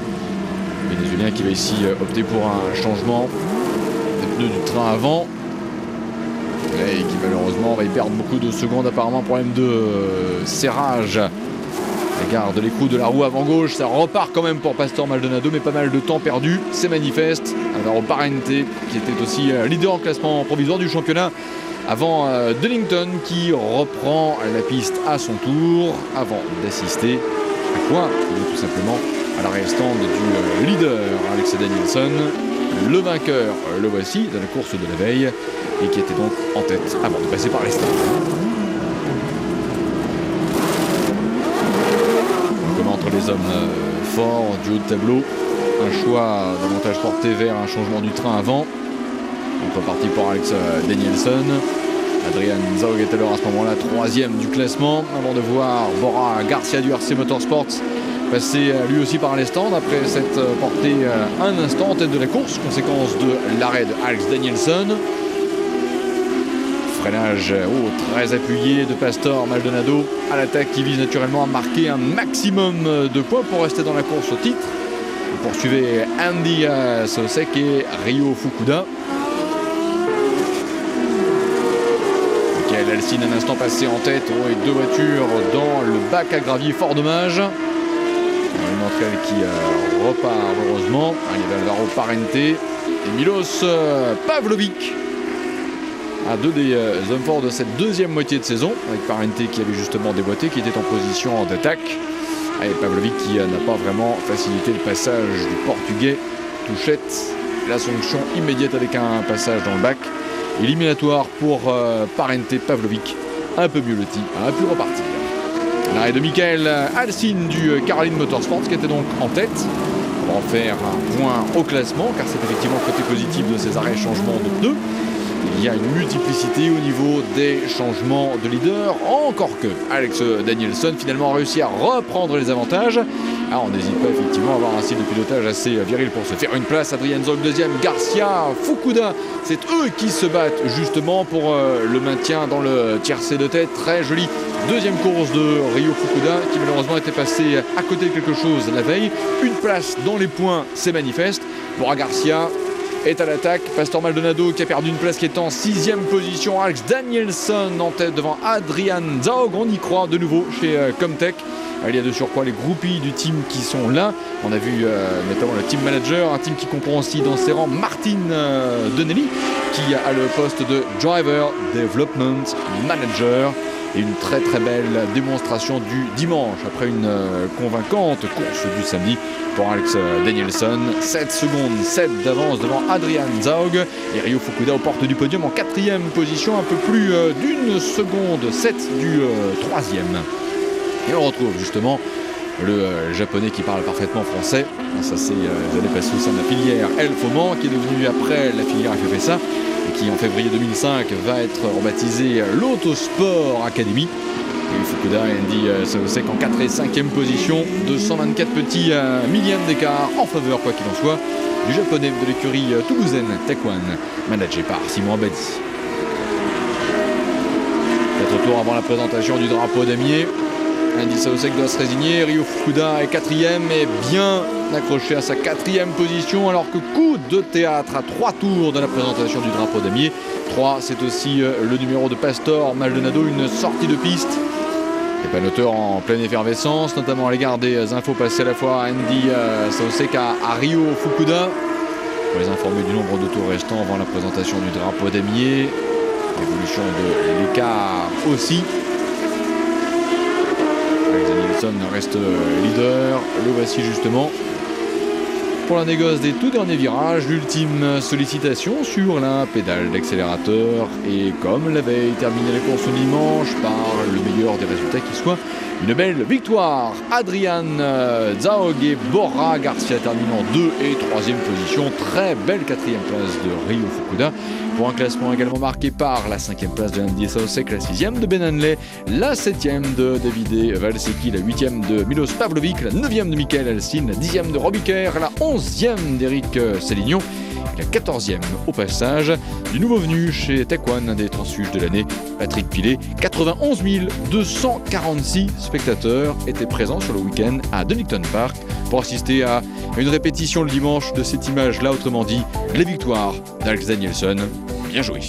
Le Vénézuélien qui va ici opter pour un changement des pneus du train avant. Et qui malheureusement va y perdre beaucoup de secondes, apparemment problème de serrage. Regarde l'écrou de la roue avant gauche, ça repart quand même pour Pastor Maldonado, mais pas mal de temps perdu, c'est manifeste. Alvaro Parente qui était aussi leader en classement provisoire du championnat avant Dunnington qui reprend la piste à son tour avant d'assister à quoi? Tout simplement à l'arrêt stand du leader Alex Danielson. Le vainqueur, le voici dans la course de la veille et qui était donc en tête avant de passer par les stands. Entre les hommes forts du haut de tableau, un choix davantage porté vers un changement du train avant. Donc reparti pour Alex Danielson. Adrian Zaug est alors à ce moment-là 3e du classement avant de voir Bora Garcia du RC Motorsports passer lui aussi par les stands après s'être porté un instant en tête de la course, conséquence de l'arrêt de Alex Danielson. Freinage très appuyé de Pastor Maldonado à l'attaque qui vise naturellement à marquer un maximum de points pour rester dans la course au titre. Il poursuivait Andy Sosek et Ryo Fukuda. Michael Alcin un instant passé en tête et 2 voitures dans le bac à gravier, fort dommage. Une entre elles qui repart heureusement. Il y avait Alvaro Parente et Milos Pavlovic. À 2 des hommes forts de cette deuxième moitié de saison, avec Parente qui avait justement déboîté, qui était en position d'attaque. Et Pavlovic qui n'a pas vraiment facilité le passage du portugais Touchette. La sanction immédiate avec un passage dans le bac. Éliminatoire pour Parente. Pavlovic, un peu mieux loti, a pu repartir. L'arrêt de Michael Alcin du Caroline Motorsports qui était donc en tête. On va en faire un point au classement car c'est effectivement le côté positif de ces arrêts changements de pneus. Il y a une multiplicité au niveau des changements de leader, encore que Alex Danielson finalement a réussi à reprendre les avantages. On n'hésite pas effectivement à avoir un style de pilotage assez viril pour se faire une place. Adrian Zaug 2e, Garcia, Fukuda, c'est eux qui se battent justement pour le maintien dans le tiercé de tête. Très joli deuxième course de Ryo Fukuda qui malheureusement était passé à côté de quelque chose la veille. Une place dans les points, c'est manifeste. Bora Garcia est à l'attaque. Pastor Maldonado qui a perdu une place, qui est en 6e position. Alex Danielson en tête devant Adrian Zaug. On y croit de nouveau chez Comtech. Il y a de surcroît les groupies du team qui sont là. On a vu notamment le team manager, un team qui comprend aussi dans ses rangs Martin Denelli qui a le poste de Driver Development Manager. Et une très très belle démonstration du dimanche après une convaincante course du samedi pour Alex Danielson. 7 secondes, 7 d'avance devant Adrian Zaug et Ryo Fukuda aux portes du podium en 4e position, un peu plus d'une seconde, 7 du 3e. Et on retrouve justement le japonais qui parle parfaitement français. Ça c'est les années passées au sein de la filière Elf-Oman qui est devenue après la filière FFSA et qui en février 2005 va être rebaptisé l'Autosport Academy. Et Fukuda et Andy Sosek en 4 et 5e position, 224 petits millièmes d'écart en faveur, quoi qu'il en soit, du japonais de l'écurie toulousaine Taekwon, managé par Simon Abadi. 4 tours avant la présentation du drapeau damier. Andy Sosek doit se résigner, Ryo Fukuda est 4e et bien accroché à sa 4e position, alors que coup de théâtre à 3 tours de la présentation du drapeau damier. 3, c'est aussi le numéro de Pastor Maldonado, une sortie de piste. Les panoteurs en pleine effervescence, notamment à l'égard des infos passées à la fois à Andy Sosek à Ryo Fukuda. Pour les informer du nombre de tours restants avant la présentation du drapeau damier. L'évolution de l'écart aussi. Danielson reste leader, le voici justement pour la négoce des tout derniers virages, l'ultime sollicitation sur la pédale d'accélérateur et comme la veille terminé la course dimanche par le meilleur des résultats qui soit une belle victoire. Adrian Zaug et Bora Garcia terminent en 2 et 3e position, très belle 4e place de Ryo Fukuda. Pour un classement également marqué par la 5e place de Andy Sosek, la 6e de Ben Hanley, la 7e de Davide Valsecchi, la 8e de Milos Pavlovic, la 9e de Michael Alcin, la 10e de Robbie Kerr, la 11e d'Éric Sélignon, la 14e au passage du nouveau venu chez Taekwon, un des transfuges de l'année, Patrick Pilet. 91 246 spectateurs étaient présents sur le week-end à Dunnington Park pour assister à une répétition le dimanche de cette image-là, autrement dit, les victoires d'Alex Danielson. Bien joué.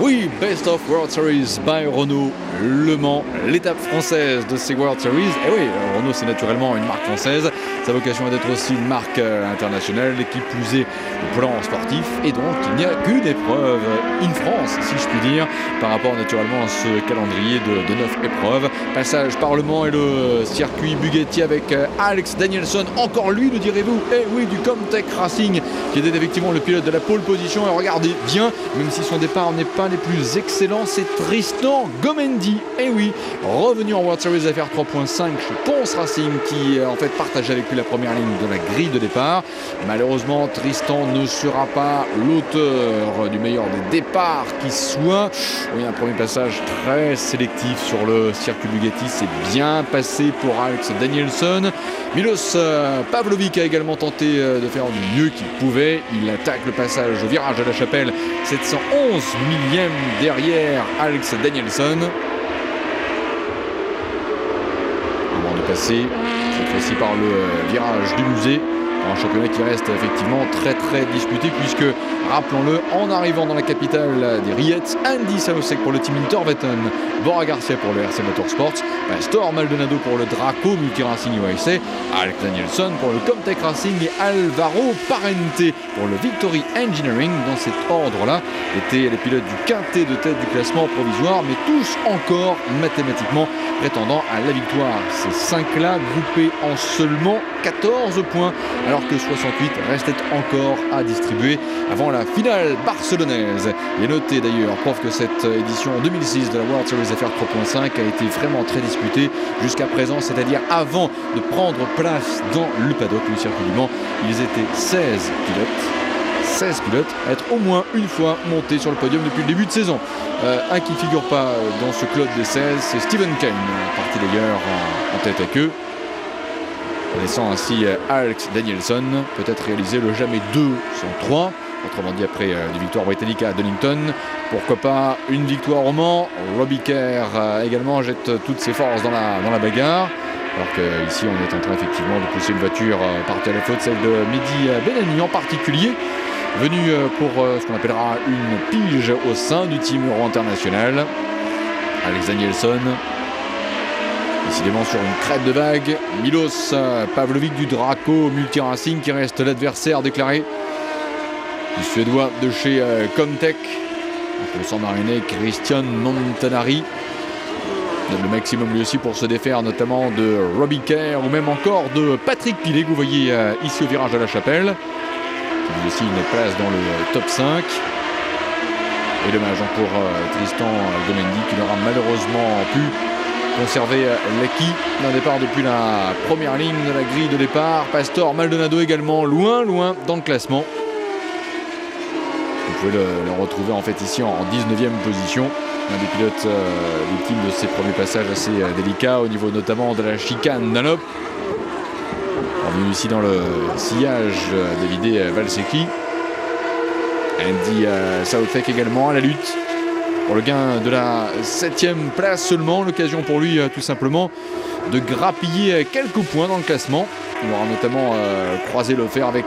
Oui, Best of World Series by Renault Le Mans, l'étape française de ces World Series. Et oui, Renault c'est naturellement une marque française, sa vocation est d'être aussi une marque internationale, qui plus est au plan sportif, et donc il n'y a qu'une épreuve in France, si je puis dire, par rapport naturellement à ce calendrier de 9 épreuves. Passage par Le Mans et le circuit Bugatti avec Alex Danielson, encore lui, nous direz-vous, et oui, du Comtech Racing, qui était effectivement le pilote de la pole position. Et regardez bien, même si son départ n'est pas les plus excellents, c'est Tristan Gomendi, et oui, revenu en World Series FR 3.5 chez Ponce Racing, qui en fait partage avec lui la première ligne de la grille de départ. Malheureusement, Tristan ne sera pas l'auteur du meilleur des départs qui soit. Oui, un premier passage très sélectif sur le circuit Bugatti, c'est bien passé pour Alex Danielson. Milos Pavlovic a également tenté de faire du mieux qu'il pouvait. Il attaque le passage au virage de la Chapelle, 711 millième derrière Alex Danielson. Avant de passer cette fois-ci par le virage du musée, un championnat qui reste effectivement très disputé, puisque, rappelons-le, en arrivant dans la capitale des Rillettes, Andy Saosek pour le team Interveton, Bora Garcia pour le RC Motorsports, Pastor Maldonado pour le Draco Multi Racing USA, Alex Danielson pour le Comtech Racing et Alvaro Parente pour le Victory Engineering. Dans cet ordre-là étaient les pilotes du quintet de tête du classement provisoire, mais tous encore mathématiquement prétendant à la victoire. Ces 5-là groupés en seulement 14 points, alors que 68 restait encore à distribuer avant la finale barcelonaise. Et notez d'ailleurs, prof, que cette édition 2006 de la World Series FR 3.5 a été vraiment très disputée jusqu'à présent, c'est-à-dire avant de prendre place dans le paddock, le circuit du Mans. Ils étaient 16 pilotes à être au moins une fois montés sur le podium depuis le début de saison. Un qui ne figure pas dans ce club des 16, c'est Stephen Kane, parti d'ailleurs en tête à queue, laissant ainsi Alex Danielson peut-être réaliser le jamais 2 sans 3. Autrement dit, après des victoires britanniques à Donington, pourquoi pas une victoire au Mans. Robbie Kerr également jette toutes ses forces dans la bagarre, alors qu'ici on est en train effectivement de pousser une voiture partie à la faute, celle de Mehdi Benani en particulier, venu pour ce qu'on appellera une pige au sein du team Euro International. Alex Danielson décidément sur une crête de vague. Milos Pavlovic du Draco Multi Racing, qui reste l'adversaire déclaré du Suédois de chez Comtech. Le sang mariné Christian Montanari donne le maximum lui aussi pour se défaire notamment de Robbie Kerr ou même encore de Patrick Pilet, que vous voyez ici au virage de la Chapelle, qui a aussi une place dans le top 5. Et dommage pour Tristan Gomendi, qui n'aura malheureusement pu conserver l'acquis d'un départ depuis la première ligne de la grille de départ. Pastor Maldonado également loin dans le classement. Vous pouvez le retrouver en fait ici en 19e position. Un des pilotes victime de ses premiers passages assez délicats au niveau notamment de la chicane Dunlop. Revenu ici dans le sillage d'Evidé Valsecchi. Andy Southwick également à la lutte pour le gain de la 7e place seulement. L'occasion pour lui tout simplement de grappiller quelques points dans le classement. Il aura notamment croisé le fer avec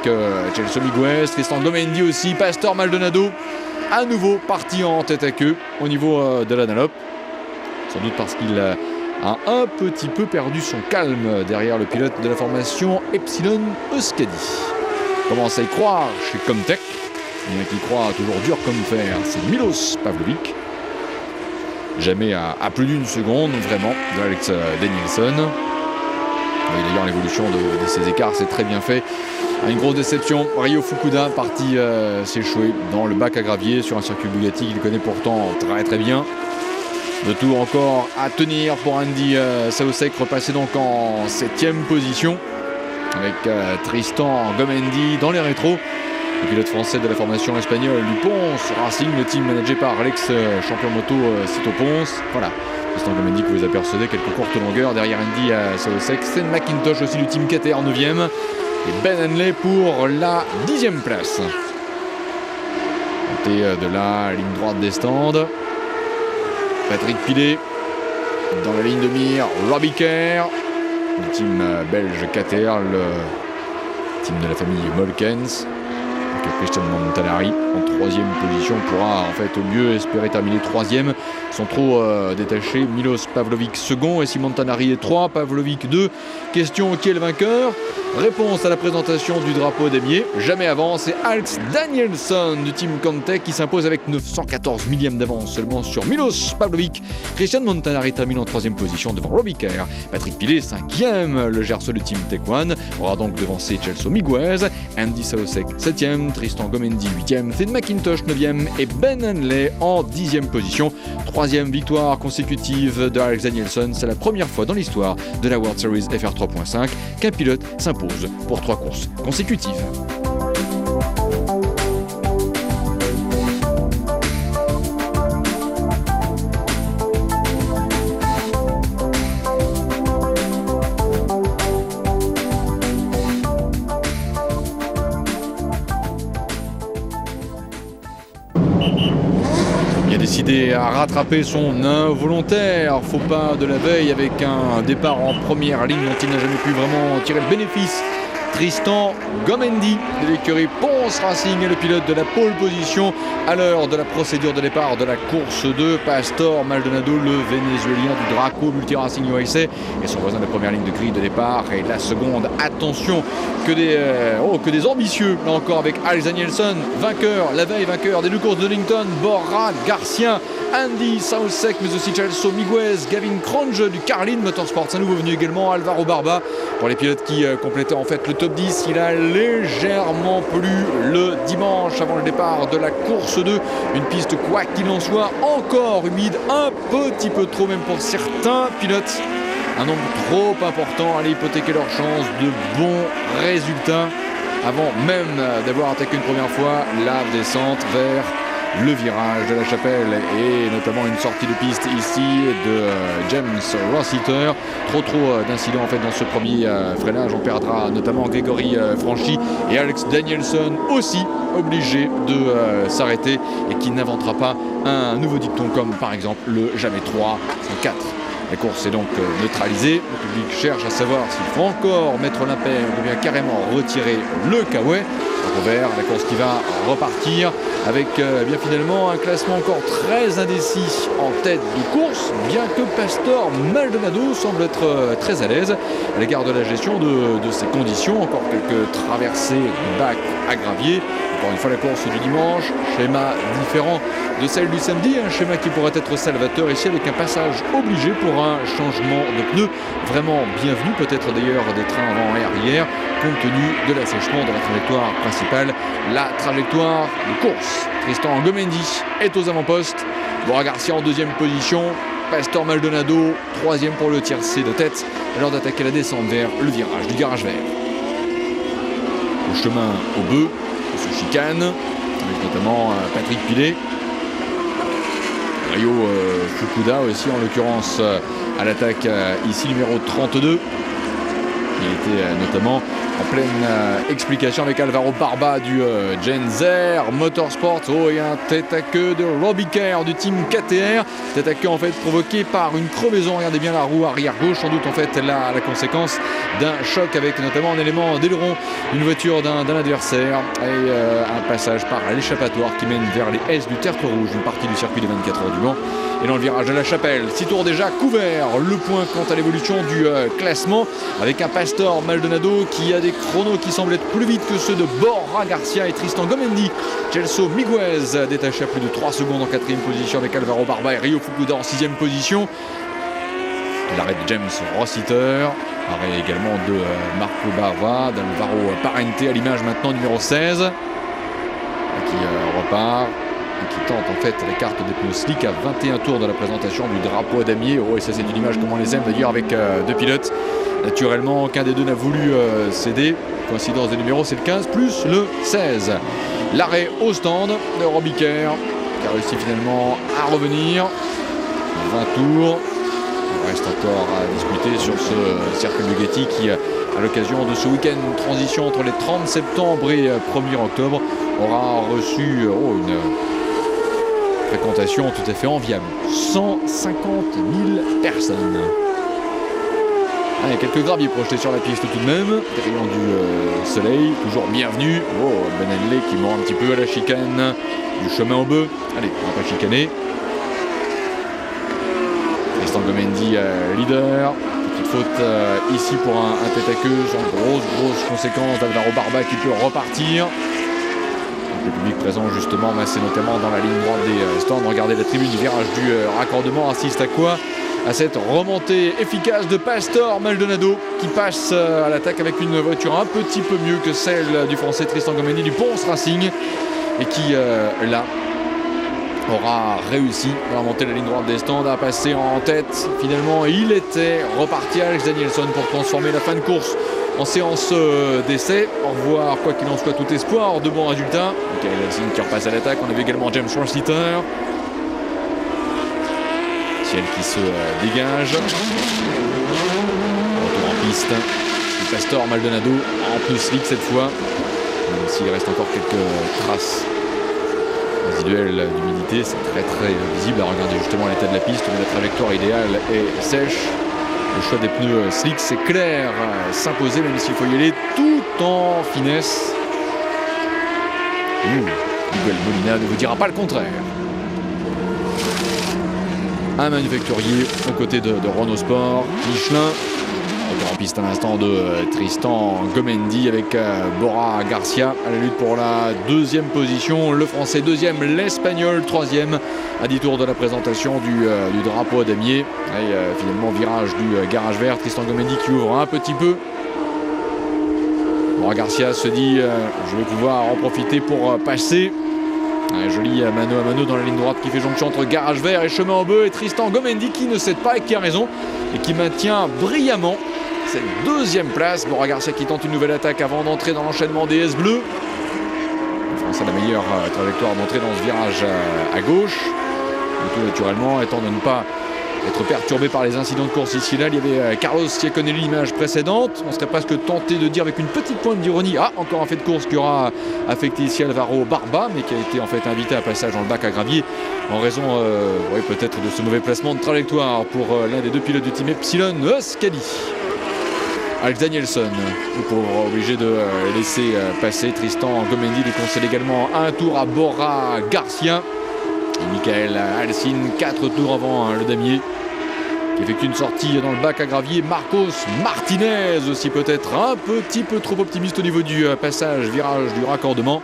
Chelsea Miguez, Tristan Gomendi aussi, Pastor Maldonado, à nouveau parti en tête à queue au niveau de la Dunlop. Sans doute parce qu'il a un petit peu perdu son calme derrière le pilote de la formation Epsilon Euskadi. Commence à y croire chez Comtech, bien qu'il croit toujours dur comme fer, c'est Milos Pavlovic. Jamais à plus d'une seconde vraiment de Alex Danielson. Et d'ailleurs l'évolution de ces écarts c'est très bien fait. Une grosse déception, Ryo Fukuda parti s'échouer dans le bac à gravier sur un circuit Bugatti qu'il connaît pourtant très bien. De tout encore à tenir pour Andy Saosek, repassé donc en 7e position avec Tristan Gomendi dans les rétros. Le pilote français de la formation espagnole du Ponce Racing, le team managé par l'ex-champion moto Cito Ponce. Voilà, Tristan Gomendi que vous apercevez, quelques courtes longueurs derrière Andy Saosek. Sten McIntosh aussi du team KTR en 9e. Et Ben Hanley pour la 10e place. Montée de la ligne droite des stands. Patrick Pilet dans la ligne de mire. Robbie Kerr, le team belge KTR, le team de la famille Molkens. Christian Montanari en 3e position pourra en fait au mieux espérer terminer 3e. Ils sont trop détachés. Milos Pavlovic second et si Montanari est 3, Pavlovic 2. Question, qui est le vainqueur? Réponse à la présentation du drapeau damier. Jamais avant, c'est Alex Danielson du team Contech qui s'impose avec 914 millièmes d'avance seulement sur Milos Pavlovic. Christian Montanari termine en 3e position devant Robbie Kerr. Patrick Pilet 5e, le gerceau du team Tech One aura donc devancé Celso Miguez. Andy Saosek 7e, Tristan Gomendi 8e, Finn McIntosh 9e et Ben Henley en 10e position. 3e victoire consécutive de Alex Danielson. C'est la première fois dans l'histoire de la World Series FR 3.5 qu'un pilote s'impose pour 3 courses consécutives. Il a décidé à rattraper son involontaire faux pas de la veille avec un départ en première ligne dont il n'a jamais pu vraiment tirer le bénéfice. Tristan Gomendi de l'écurie Ponce Racing est le pilote de la pole position à l'heure de la procédure de départ de la course 2. Pastor Maldonado, le Vénézuélien du Draco Multi Racing USA et son voisin de première ligne de grille de départ. Et la seconde, attention, que des ambitieux, là encore avec Alex Danielson, vainqueur, la veille vainqueur des 2 courses de Donington, Borja Garcia, Andy Saosek, mais aussi Celso Miguez, Gavin Cronje du Carlin Motorsports, un nouveau venu également, Alvaro Barba. Pour les pilotes qui complétaient en fait le top 10, il a légèrement plu le dimanche avant le départ de la course 2. Une piste, quoi qu'il en soit, encore humide, un petit peu trop même pour certains pilotes. Un nombre trop important allait hypothéquer leur chance de bons résultats avant même d'avoir attaqué une première fois la descente vers le virage de la Chapelle et notamment une sortie de piste ici de James Rossiter. Trop d'incidents en fait dans ce premier freinage. On perdra notamment Grégory Franchi et Alex Danielson aussi obligé de s'arrêter et qui n'inventera pas un nouveau dicton comme par exemple le jamais 3 sans 4. La course est donc neutralisée. Le public cherche à savoir s'il faut encore mettre l'impair ou bien carrément retirer le kawaii. Au vert, la course qui va repartir avec bien finalement un classement encore très indécis en tête de course, bien que Pastor Maldonado semble être très à l'aise à l'égard de la gestion de ces conditions. Encore quelques traversées de bac à gravier. Encore une fois la course du dimanche, schéma différent de celle du samedi, un schéma qui pourrait être salvateur ici avec un passage obligé pour un changement de pneus vraiment bienvenu, peut-être d'ailleurs des trains avant et arrière, compte tenu de l'assèchement de la trajectoire principale, la trajectoire de course. Tristan Gomendi est aux avant-postes, Borja Garcia en 2e position, Pastor Maldonado 3e pour le tiercé de tête, à l'heure d'attaquer la descente vers le virage du garage vert. Le chemin au bœuf, se chicane, avec notamment Patrick Pilet, Ryo Fukuda aussi en l'occurrence à l'attaque ici numéro 32. Il était notamment en pleine explication avec Alvaro Barba du Genzer Motorsports. Oh, et un tête à queue de Robbie Kerr du team KTR. Tête à queue en fait provoqué par une crevaison. Regardez bien la roue arrière gauche, sans doute en fait la conséquence d'un choc avec notamment un élément d'aileron, une voiture d'un adversaire et un passage par l'échappatoire qui mène vers les S du Tertre Rouge, une partie du circuit des 24 heures du Mans. Et dans le virage de la Chapelle, 6 tours déjà couverts. Le point quant à l'évolution du classement avec un Pastor Maldonado qui a des chronos qui semblent être plus vite que ceux de Borja Garcia et Tristan Gomendi. Celso Miguez détaché à plus de 3 secondes en 4e position avec Alvaro Barba et Ryo Fukuda en 6e position. L'arrêt de James Rossiter, arrêt également de Marco Barva, d'Alvaro Parente à l'image maintenant numéro 16 qui repart. Qui tente en fait la carte des pneus slick à 21 tours de la présentation du drapeau à damier. Oh, et ça c'est une image comme on les aime d'ailleurs avec 2 pilotes. Naturellement, aucun des deux n'a voulu céder. Coïncidence des numéros, c'est le 15 plus le 16. L'arrêt au stand de Robbie Kerr qui a réussi finalement à revenir. 20 tours. Il reste encore à discuter sur ce circuit Bugatti qui, à l'occasion de ce week-end transition entre les 30 septembre et 1er octobre, aura reçu une fréquentation tout à fait enviable. 150 000 personnes. Il y a quelques graviers projetés sur la piste tout de même. Des rayons du soleil, toujours bienvenue. Oh, Ben Henley qui mord un petit peu à la chicane du chemin au bœuf. Allez, on va pas chicaner. Tristan Gomendi leader. Petite faute ici pour un tête à queue sur une grosse conséquence d'Alvaro Barba qui peut repartir. Le public présent justement massé notamment dans la ligne droite des stands. Regardez la tribune du virage du raccordement assiste à quoi? À cette remontée efficace de Pastor Maldonado qui passe à l'attaque avec une voiture un petit peu mieux que celle du français Tristan Gomendi du Pons Racing et qui là aura réussi à remonter la ligne droite des stands, à passer en tête. Finalement il était reparti Alex Danielson pour transformer la fin de course en séance d'essai. Au revoir, quoi qu'il en soit, tout espoir de bons résultats. Michael Alcine qui repasse à l'attaque. On avait également James Rossiter. Ciel qui se dégage. Retour en piste. Et Pastor Maldonado en plus slick cette fois. Même s'il reste encore quelques traces résiduelles d'humidité, c'est très visible. À regarder justement l'état de la piste, mais la trajectoire idéale est sèche. Le choix des pneus slick, c'est clair, s'imposer même s'il faut y aller tout en finesse. Miguel Molina ne vous dira pas le contraire. Un manufacturier aux côtés de Renault Sport, Michelin. Retour en piste à l'instant de Tristan Gomendi avec Bora Garcia à la lutte pour la deuxième position. Le français deuxième, l'espagnol troisième à 10 tours de la présentation du drapeau à damier. Et finalement virage du garage vert, Tristan Gomendi qui ouvre un petit peu. Bora Garcia se dit je vais pouvoir en profiter pour passer. Un joli mano à mano dans la ligne droite qui fait jonction entre garage vert et chemin au bœuf, et Tristan Gomendi qui ne cède pas et qui a raison et qui maintient brillamment cette deuxième place. Bora Garcia qui tente une nouvelle attaque avant d'entrer dans l'enchaînement des S bleus. France a la meilleure trajectoire d'entrée dans ce virage à gauche. Et tout naturellement, étant de ne pas être perturbé par les incidents de course ici là. Il y avait Carlos Ciaconelli, l'image précédente. On serait presque tenté de dire avec une petite pointe d'ironie, encore un fait de course qui aura affecté ici Alvaro Barba, mais qui a été en fait invité à passage dans le bac à gravier en raison peut-être de ce mauvais placement de trajectoire pour l'un des deux pilotes du team Epsilon, Euskadi. Alex Danielson, le pauvre, obligé de laisser passer. Tristan Gomendi lui concède également un tour à Bora Garcia. Et Michael Alcine, 4 tours avant le damier, qui effectue une sortie dans le bac à gravier. Marcos Martinez aussi peut-être un petit peu trop optimiste au niveau du passage virage du raccordement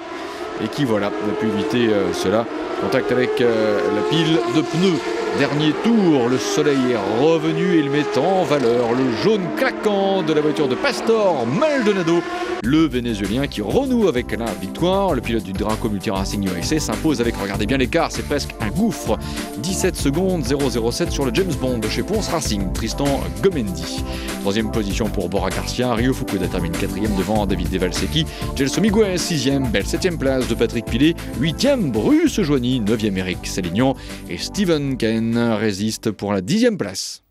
et qui voilà a pu éviter cela. Contact avec la pile de pneus. Dernier tour, le soleil est revenu et il met en valeur le jaune claquant de la voiture de Pastor Maldonado, le Vénézuélien qui renoue avec la victoire. Le pilote du Draco Multiracing USA s'impose avec, regardez bien l'écart, c'est presque un gouffre. 17 secondes 007 sur le James Bond de chez Pons Racing, Tristan Gomendi. Troisième position pour Bora Garcia, Ryo Fukuda termine 4e devant David Devalsecchi, Gelson Miguel 6e, belle 7e place de Patrick Pilet, 8e Bruce Joigny, 9e Eric Sélignon et Steven Kane résiste pour la 10e place.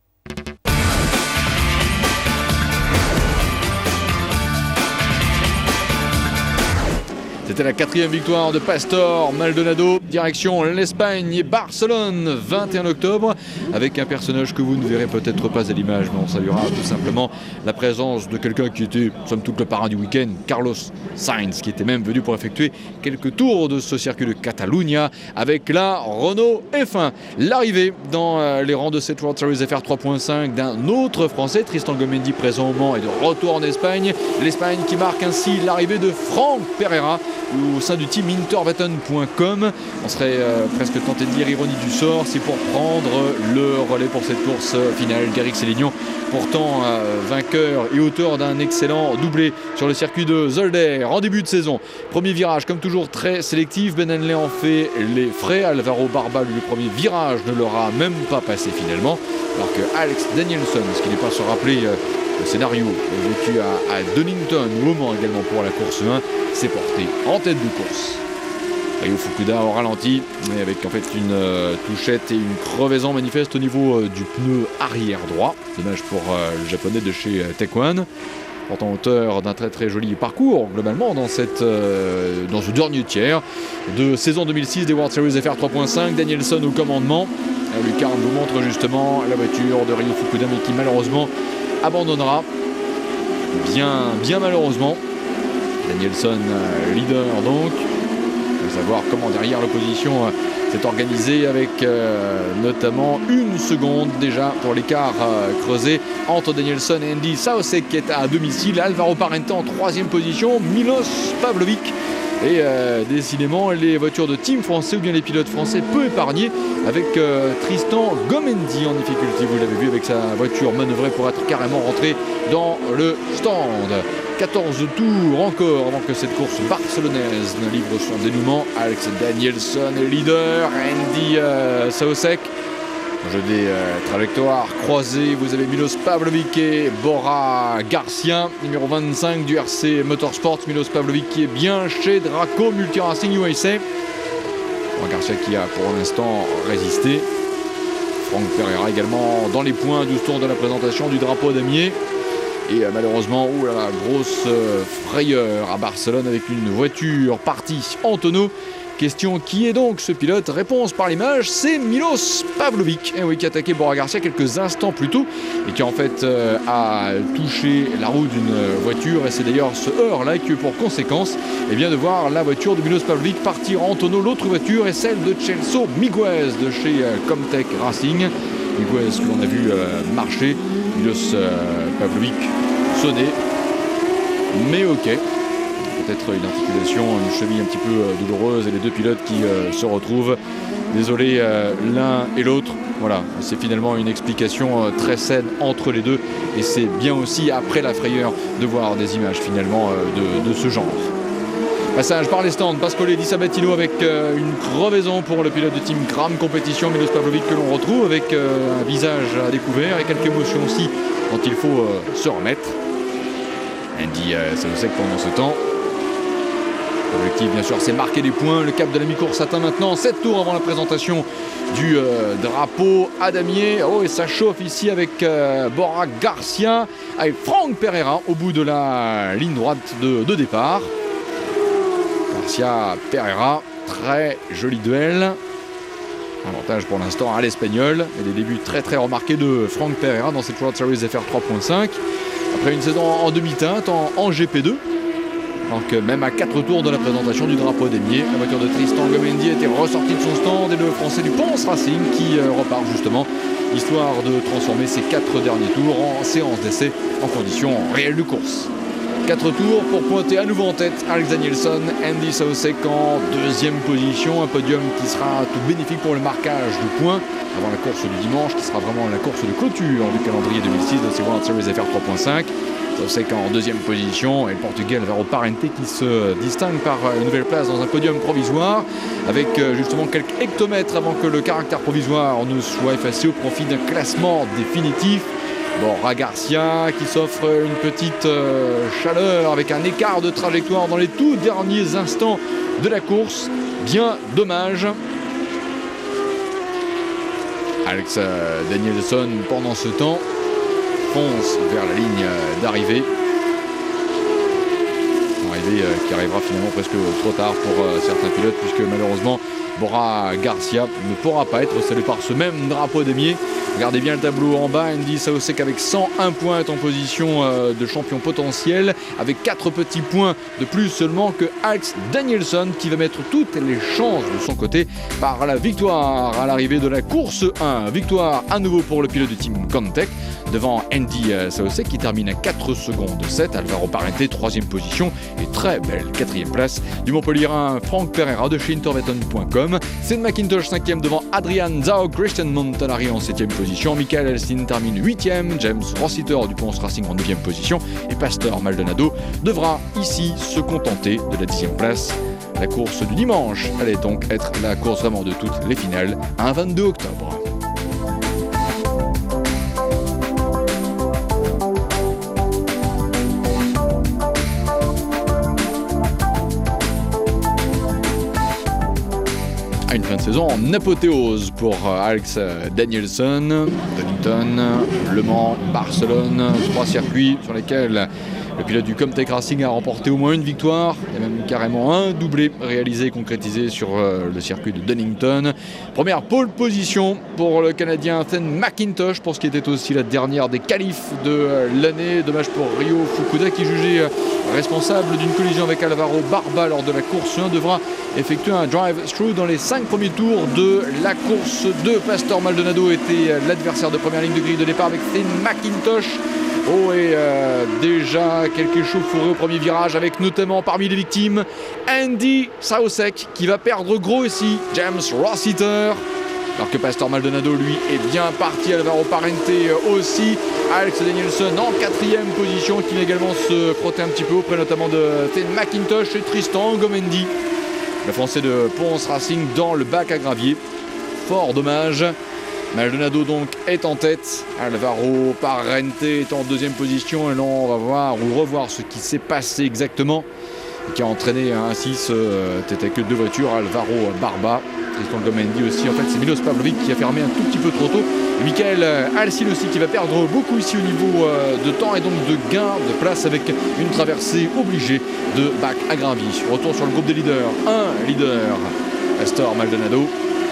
C'était la 4e victoire de Pastor Maldonado, direction l'Espagne et Barcelone, 21 octobre, avec un personnage que vous ne verrez peut-être pas à l'image, mais on saluera tout simplement la présence de quelqu'un qui était, somme toute, le parrain du week-end, Carlos Sainz, qui était même venu pour effectuer quelques tours de ce circuit de Catalunya avec la Renault F1. L'arrivée dans les rangs de cette World Series FR 3.5 d'un autre Français, Tristan Gomendi, présent au Mans et de retour en Espagne. L'Espagne qui marque ainsi l'arrivée de Franck Pereira au sein du team Interwetten.com. On serait presque tenté de dire ironie du sort, c'est pour prendre le relais pour cette course finale d'Eric Sélignon, pourtant vainqueur et auteur d'un excellent doublé sur le circuit de Zolder en début de saison. Premier virage comme toujours très sélectif, Ben Henley en fait les frais, Alvaro Barba lui le premier virage ne l'aura même pas passé finalement, alors que Alex Danielson, ce qui n'est pas se rappeler le scénario vécu à Donington ou au Mans également pour la course 1, s'est porté en tête de course. Ryo Fukuda au ralenti, mais avec en fait une touchette et une crevaison manifeste au niveau du pneu arrière droit. Dommage pour le japonais de chez Tech1. Pourtant auteur d'un très joli parcours globalement dans ce dernier tiers de saison 2006 des World Series FR 3.5. Danielson au commandement. Lucarne vous montre justement la voiture de Ryo Fukuda, mais qui malheureusement abandonnera. Bien malheureusement. Danielson, leader donc. On va savoir comment derrière l'opposition s'est organisée avec notamment 1 seconde déjà pour l'écart creusé entre Danielson et Andy Soucek qui est à domicile. Alvaro Parente en 3e position. Milos Pavlovic. Et décidément, les voitures de team français ou bien les pilotes français peu épargnés avec Tristan Gomendi en difficulté. Vous l'avez vu avec sa voiture manœuvrée pour être carrément rentré dans le stand. 14 tours encore avant que cette course barcelonaise ne livre son dénouement. Alex Danielson est leader, Andy Soucek. Au jeu des trajectoires croisées, vous avez Milos Pavlovic et Bora Garcia, numéro 25 du RC Motorsports. Milos Pavlovic qui est bien chez Draco Multi Racing USA. Bora Garcia qui a pour l'instant résisté. Franck Pereira également dans les points, 12 tours de la présentation du drapeau damier. Et malheureusement, la grosse frayeur à Barcelone avec une voiture partie en tonneau. Question, qui est donc ce pilote? Réponse par l'image, c'est Milos Pavlovic, et oui, qui a attaqué Bora Garcia quelques instants plus tôt et qui en fait a touché la roue d'une voiture. Et c'est d'ailleurs ce heurt-là qui a eu pour conséquence de voir la voiture de Milos Pavlovic partir en tonneau. L'autre voiture est celle de Celso Miguez de chez Comtech Racing. Miguez que l'on a vu marcher, Milos Pavlovic sonné, mais ok. Peut-être une articulation, une cheville un petit peu douloureuse et les 2 pilotes qui se retrouvent. Désolé l'un et l'autre. Voilà, c'est finalement une explication très saine entre les deux. Et c'est bien aussi après la frayeur de voir des images finalement de ce genre. Passage par les stands, Pasquale Di Sabatino avec une crevaison pour le pilote de Team Graham Competition, Milos Pavlovic que l'on retrouve avec un visage à découvert et quelques émotions aussi dont il faut se remettre. Andy Soucek pendant ce temps. L'objectif bien sûr c'est marquer des points. Le cap de la mi-course atteint maintenant 7 tours avant la présentation du drapeau à damier. Oh, et ça chauffe ici avec Bora Garcia, avec Franck Pereira au bout de la ligne droite de départ. Garcia Pereira, très joli duel. Avantage pour l'instant à l'Espagnol et des débuts très remarqués de Franck Pereira dans cette World Series FR 3.5 après une saison en demi-teinte en GP2. Donc même à 4 tours de la présentation du drapeau damier, la voiture de Tristan Gomendi était ressortie de son stand et le français du Ponce Racing qui repart justement, histoire de transformer ses 4 derniers tours en séance d'essai en conditions réelles de course. 4 tours pour pointer à nouveau en tête Alex Danielson, Andy Soucek en 2e position, un podium qui sera tout bénéfique pour le marquage de points avant la course du dimanche qui sera vraiment la course de clôture du calendrier 2006 de ces World Series FR 3.5. Soucek en 2e position et le Portugais Alvaro Parente qui se distingue par une nouvelle place dans un podium provisoire avec justement quelques hectomètres avant que le caractère provisoire ne soit effacé au profit d'un classement définitif. Bora Garcia qui s'offre une petite chaleur avec un écart de trajectoire dans les tout derniers instants de la course. Bien dommage. Alex Danielson pendant ce temps fonce vers la ligne d'arrivée. Arrivée qui arrivera finalement presque trop tard pour certains pilotes puisque malheureusement Bora Garcia ne pourra pas être salué par ce même drapeau damier. Regardez bien le tableau en bas, Andy Soucek avec 101 points est en position de champion potentiel avec 4 petits points de plus seulement que Alex Danielson qui va mettre toutes les chances de son côté par la victoire à l'arrivée de la course 1. Victoire à nouveau pour le pilote du team Comtech devant Andy Soucek qui termine à 4 secondes 7. Alvaro Parente 3e position et très belle 4e place du Montpellierin Franck Pereira de chez Interveton.com. Sean McIntosh 5e devant Adrian Zhao, Christian Montanari en 7e position. Michael Elstin termine 8e, James Rossiter du Ponce Racing en 9e position et Pastor Maldonado devra ici se contenter de la 10e place. La course du dimanche allait donc être la course vraiment de toutes les finales un 22 octobre. Une fin de saison en apothéose pour Alex Danielson. Donington, Le Mans, Barcelone, 3 circuits sur lesquels Le pilote du Comtech Racing a remporté au moins une victoire, et même carrément un doublé réalisé et concrétisé sur le circuit de Donington. Première pole position pour le Canadien Ethan McIntosh, pour ce qui était aussi la dernière des qualifs de l'année. Dommage pour Ryo Fukuda qui, jugé responsable d'une collision avec Alvaro Barba lors de la course 1, devra effectuer un drive-through dans les 5 premiers tours de la course 2. Pastor Maldonado était l'adversaire de première ligne de grille de départ avec Ethan McIntosh. Oh, et déjà quelques échauffourées au premier virage, avec notamment parmi les victimes Andy Soucek qui va perdre gros ici, James Rossiter, alors que Pastor Maldonado lui est bien parti. Alvaro Parente aussi, Alex Danielson en 4e position qui va également se frotter un petit peu auprès notamment de Ethan McIntosh et Tristan Gomendi, le français de Ponce Racing, dans le bac à gravier. Fort dommage. Maldonado donc est en tête, Alvaro Parente est en 2e position, et là on va voir ou revoir ce qui s'est passé exactement et qui a entraîné ainsi ce tête à queue de voiture. Alvaro Barba, Tristan Gomendi aussi, en fait c'est Milos Pavlovic qui a fermé un tout petit peu trop tôt, et Michael Alcil aussi qui va perdre beaucoup ici au niveau de temps et donc de gain de place, avec une traversée obligée de bac à gravier. Retour sur le groupe des leaders, un leader, Pastor Maldonado.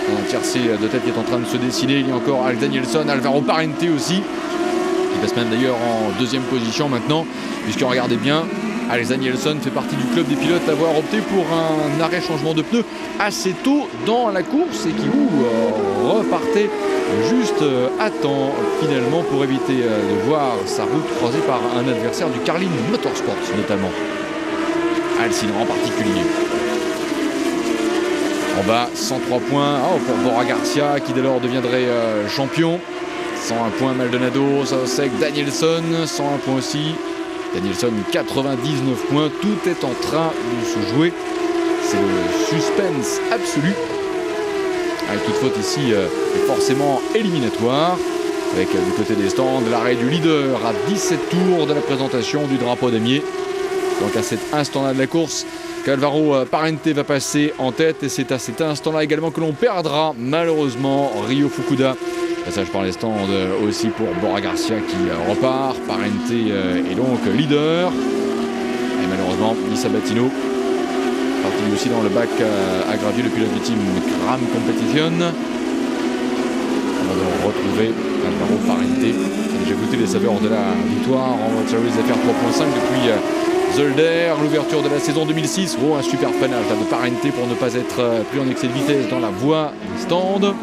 Un tiercé de tête qui est en train de se dessiner. Il y a encore Alex Danielson, Alvaro Parente aussi. Il passe même d'ailleurs en 2e position maintenant, puisque regardez bien, Alex Danielson fait partie du club des pilotes à avoir opté pour un arrêt changement de pneus assez tôt dans la course et qui repartait juste à temps finalement pour éviter de voir sa route croisée par un adversaire du Carlin Motorsports notamment. Alcine en particulier. En bas, 103 points pour Bora Garcia qui dès lors deviendrait champion. 101 points Maldonado, Soucek, Danielson, 101 points aussi. Danielson 99 points, tout est en train de se jouer. C'est le suspense absolu. Avec toute faute ici est forcément éliminatoire. Avec du côté des stands, l'arrêt du leader à 17 tours de la présentation du drapeau damier. Donc à cet instant-là de la course, qu'Alvaro Parente va passer en tête, et c'est à cet instant-là également que l'on perdra malheureusement Ryo Fukuda. Passage par les stands aussi pour Bora Garcia qui repart. Parente est donc leader. Et malheureusement, Di Sabatino, parti aussi dans le bac à gravier, le pilote du team Cram Competition. On va retrouver Alvaro Parente. On a déjà goûté les saveurs de la victoire en World Series FR 3.5 depuis Zolder, l'ouverture de la saison 2006. Un super freinage de Parente pour ne pas être pris en excès de vitesse dans la voie des stands.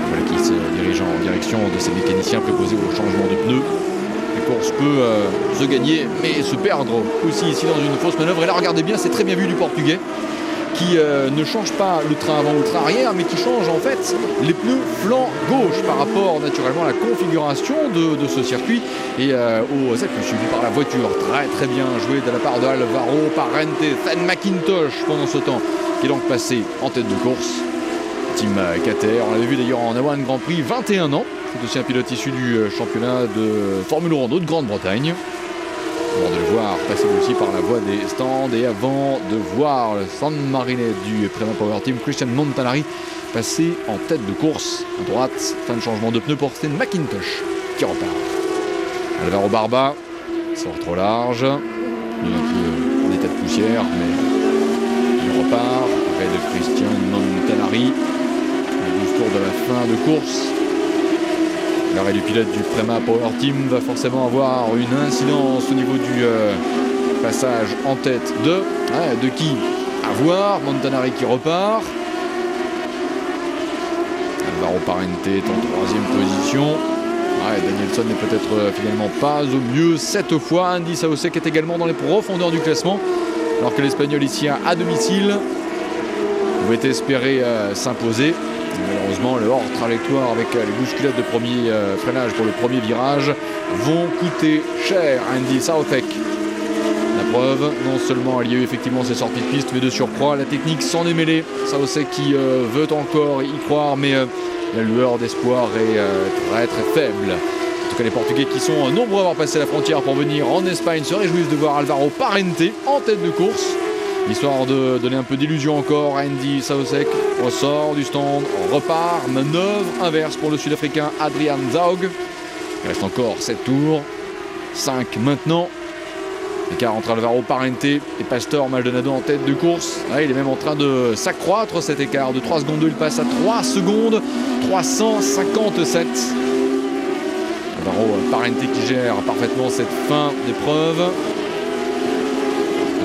Voilà qui se dirige en direction de ces mécaniciens préposés au changement de pneus. La course peut se gagner mais se perdre aussi ici dans une fausse manœuvre. Et là regardez bien, c'est très bien vu du Portugais qui ne change pas le train avant ou le train arrière, mais qui change en fait les pneus flanc gauche par rapport naturellement à la configuration de ce circuit et aux appuis subis par la voiture. Très très bien joué de la part de Alvaro Parente. Ethan McIntosh pendant ce temps qui est donc passé en tête de course. Team Cater, on l'avait vu d'ailleurs en A1 Grand Prix, 21 ans. C'est aussi un pilote issu du championnat de Formule 1 de Grande-Bretagne. Avant de le voir passer aussi par la voie des stands et avant de voir le San Marine du Prema Power Team, Christian Montanari passer en tête de course à droite. Fin de changement de pneus pour Ethan McIntosh qui repart. Alvaro Barba sort trop large, il est un peu en état de poussière mais il repart. Arrêt de Christian Montanari à 12 tours de la fin de course. L'arrêt du pilote du Prema Power Team va forcément avoir une incidence au niveau du passage en tête de qui à voir. Montanari qui repart. Alvaro Parente est en 3e position. Danielson n'est peut-être finalement pas au mieux cette fois. Andy Soucek est également dans les profondeurs du classement, alors que l'Espagnol ici à domicile pouvait espérer s'imposer. Malheureusement, le hors-trajectoire avec les bousculades de premier freinage pour le premier virage vont coûter cher à Andy Soucek. La preuve, non seulement il y a eu effectivement ces sorties de piste, mais de surcroît, la technique s'en est mêlée. Soucek qui veut encore y croire, mais la lueur d'espoir est très très faible. En tout cas, les Portugais qui sont nombreux à avoir passé la frontière pour venir en Espagne se réjouissent de voir Alvaro Parente en tête de course. Histoire de donner un peu d'illusion encore, Andy Soucek ressort du stand, repart, manœuvre inverse pour le Sud-Africain Adrian Zaug. Il reste encore 7 tours. 5 maintenant. L'écart entre Alvaro Parente et Pastor Maldonado en tête de course. Il est même en train de s'accroître cet écart. De 3 secondes 2, il passe à 3 secondes 357. Alvaro Parente qui gère parfaitement cette fin d'épreuve.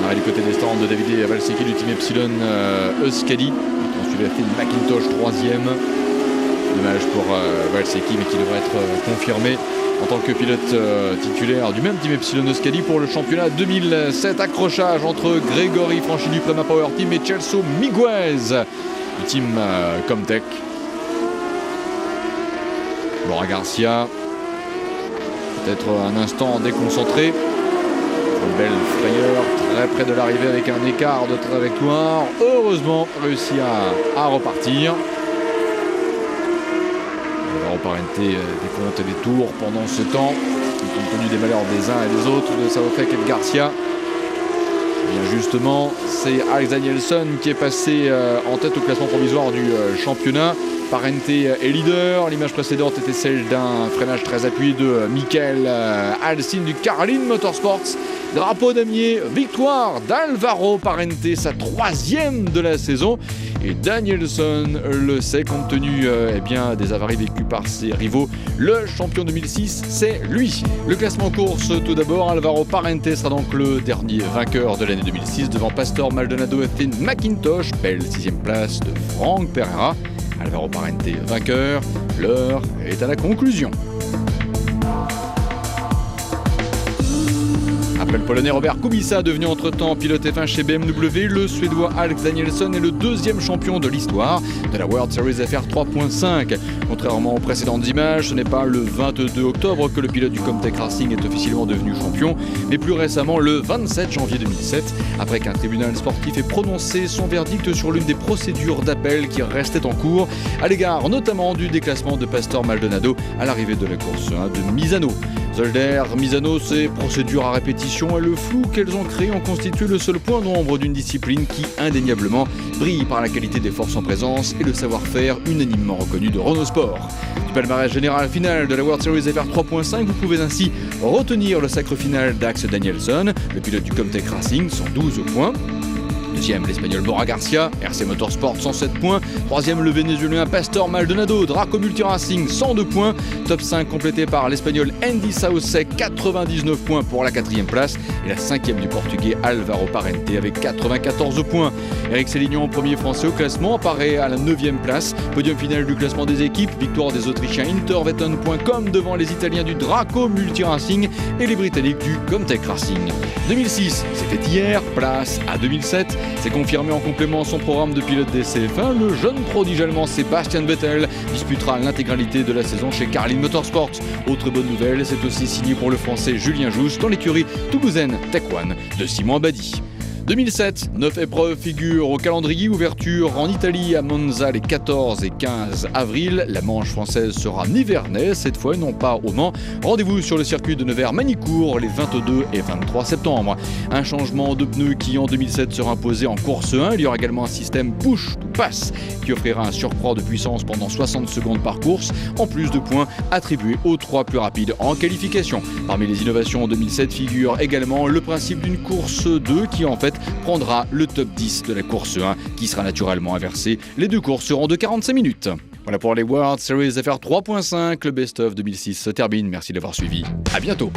On arrive du côté des stands de Davide Valsecchi du team Epsilon Euskadi. On suivait Finn McIntosh 3e. Dommage pour Valsecchi, mais qui devrait être confirmé en tant que pilote titulaire du même team Epsilon Euskadi pour le championnat 2007. Accrochage entre Grégory Franchi du Prema Power Team et Celso Miguez du team Comtech. Laura Garcia, peut-être un instant déconcentré. Une belle frayeur, très près de l'arrivée avec un écart de trajectoire. Heureusement, réussi à repartir. Alvaro Parente décompte les tours pendant ce temps, compte tenu des malheurs des uns et des autres de Saofek et de Garcia. Et bien justement, c'est Alex Danielson qui est passé en tête au classement provisoire du championnat. Parente est leader. L'image précédente était celle d'un freinage très appuyé de Michael Alcin du Carlin Motorsports. Drapeau damier, victoire d'Alvaro Parente, sa 3e de la saison. Et Danielson le sait, compte tenu des avaries vécues par ses rivaux. Le champion 2006, c'est lui. Le classement course, tout d'abord, Alvaro Parente sera donc le dernier vainqueur de l'année 2006 devant Pastor Maldonado et Finn McIntosh. Belle 6e place de Franck Pereira. Alvaro Parente vainqueur. L'heure est à la conclusion. Après le Polonais Robert Kubica, devenu entre-temps pilote F1 chez BMW, le Suédois Alex Danielson est le 2e champion de l'histoire de la World Series FR 3.5. Contrairement aux précédentes images, ce n'est pas le 22 octobre que le pilote du Comtech Racing est officiellement devenu champion, mais plus récemment le 27 janvier 2007, après qu'un tribunal sportif ait prononcé son verdict sur l'une des procédures d'appel qui restait en cours, à l'égard notamment du déclassement de Pastor Maldonado à l'arrivée de la course 1 de Misano. Zolder, Misano, ces procédures à répétition et le flou qu'elles ont créé ont constitué le seul point d'ombre d'une discipline qui, indéniablement, brille par la qualité des forces en présence et le savoir-faire unanimement reconnu de Renault Sport. Du palmarès général final de la World Series FR 3.5, vous pouvez ainsi retenir le sacre final d'Alex Danielson, le pilote du Comtech Racing, 112 points. Deuxième, l'Espagnol Laura Garcia, RC Motorsport, 107 points. Troisième, le Vénézuélien Pastor Maldonado, Draco Multi Racing, 102 points. Top 5 complété par l'Espagnol Andy Sausek, 99 points pour la 4e place. Et la 5e du Portugais Alvaro Parente avec 94 points. Eric Sélignon, premier français au classement, apparaît à la 9e place. Podium final du classement des équipes, victoire des Autrichiens Interwetten.com devant les Italiens du Draco Multi Racing et les Britanniques du Comtech Racing. 2006, c'était hier, place à 2007. C'est confirmé en complément son programme de pilote d'essai F1. Le jeune prodige allemand Sebastian Vettel disputera l'intégralité de la saison chez Carlin Motorsport. Autre bonne nouvelle, c'est aussi signé pour le français Julien Jousse dans l'écurie toulousaine Tech One de Simon Abadi. 2007, 9 épreuves figurent au calendrier. Ouverture en Italie à Monza les 14 et 15 avril. La manche française sera nivernais cette fois, non pas au Mans. Rendez-vous sur le circuit de Nevers-Manicourt les 22 et 23 septembre. Un changement de pneus qui en 2007 sera imposé en course 1. Il y aura également un système push to pass qui offrira un surcroît de puissance pendant 60 secondes par course, en plus de points attribués aux 3 plus rapides en qualification. Parmi les innovations en 2007 figure également le principe d'une course 2 qui en fait prendra le top 10 de la course 1 qui sera naturellement inversé. Les 2 courses seront de 45 minutes. Voilà pour les World Series FR 3.5. Le Best of 2006 se termine. Merci d'avoir suivi. À bientôt.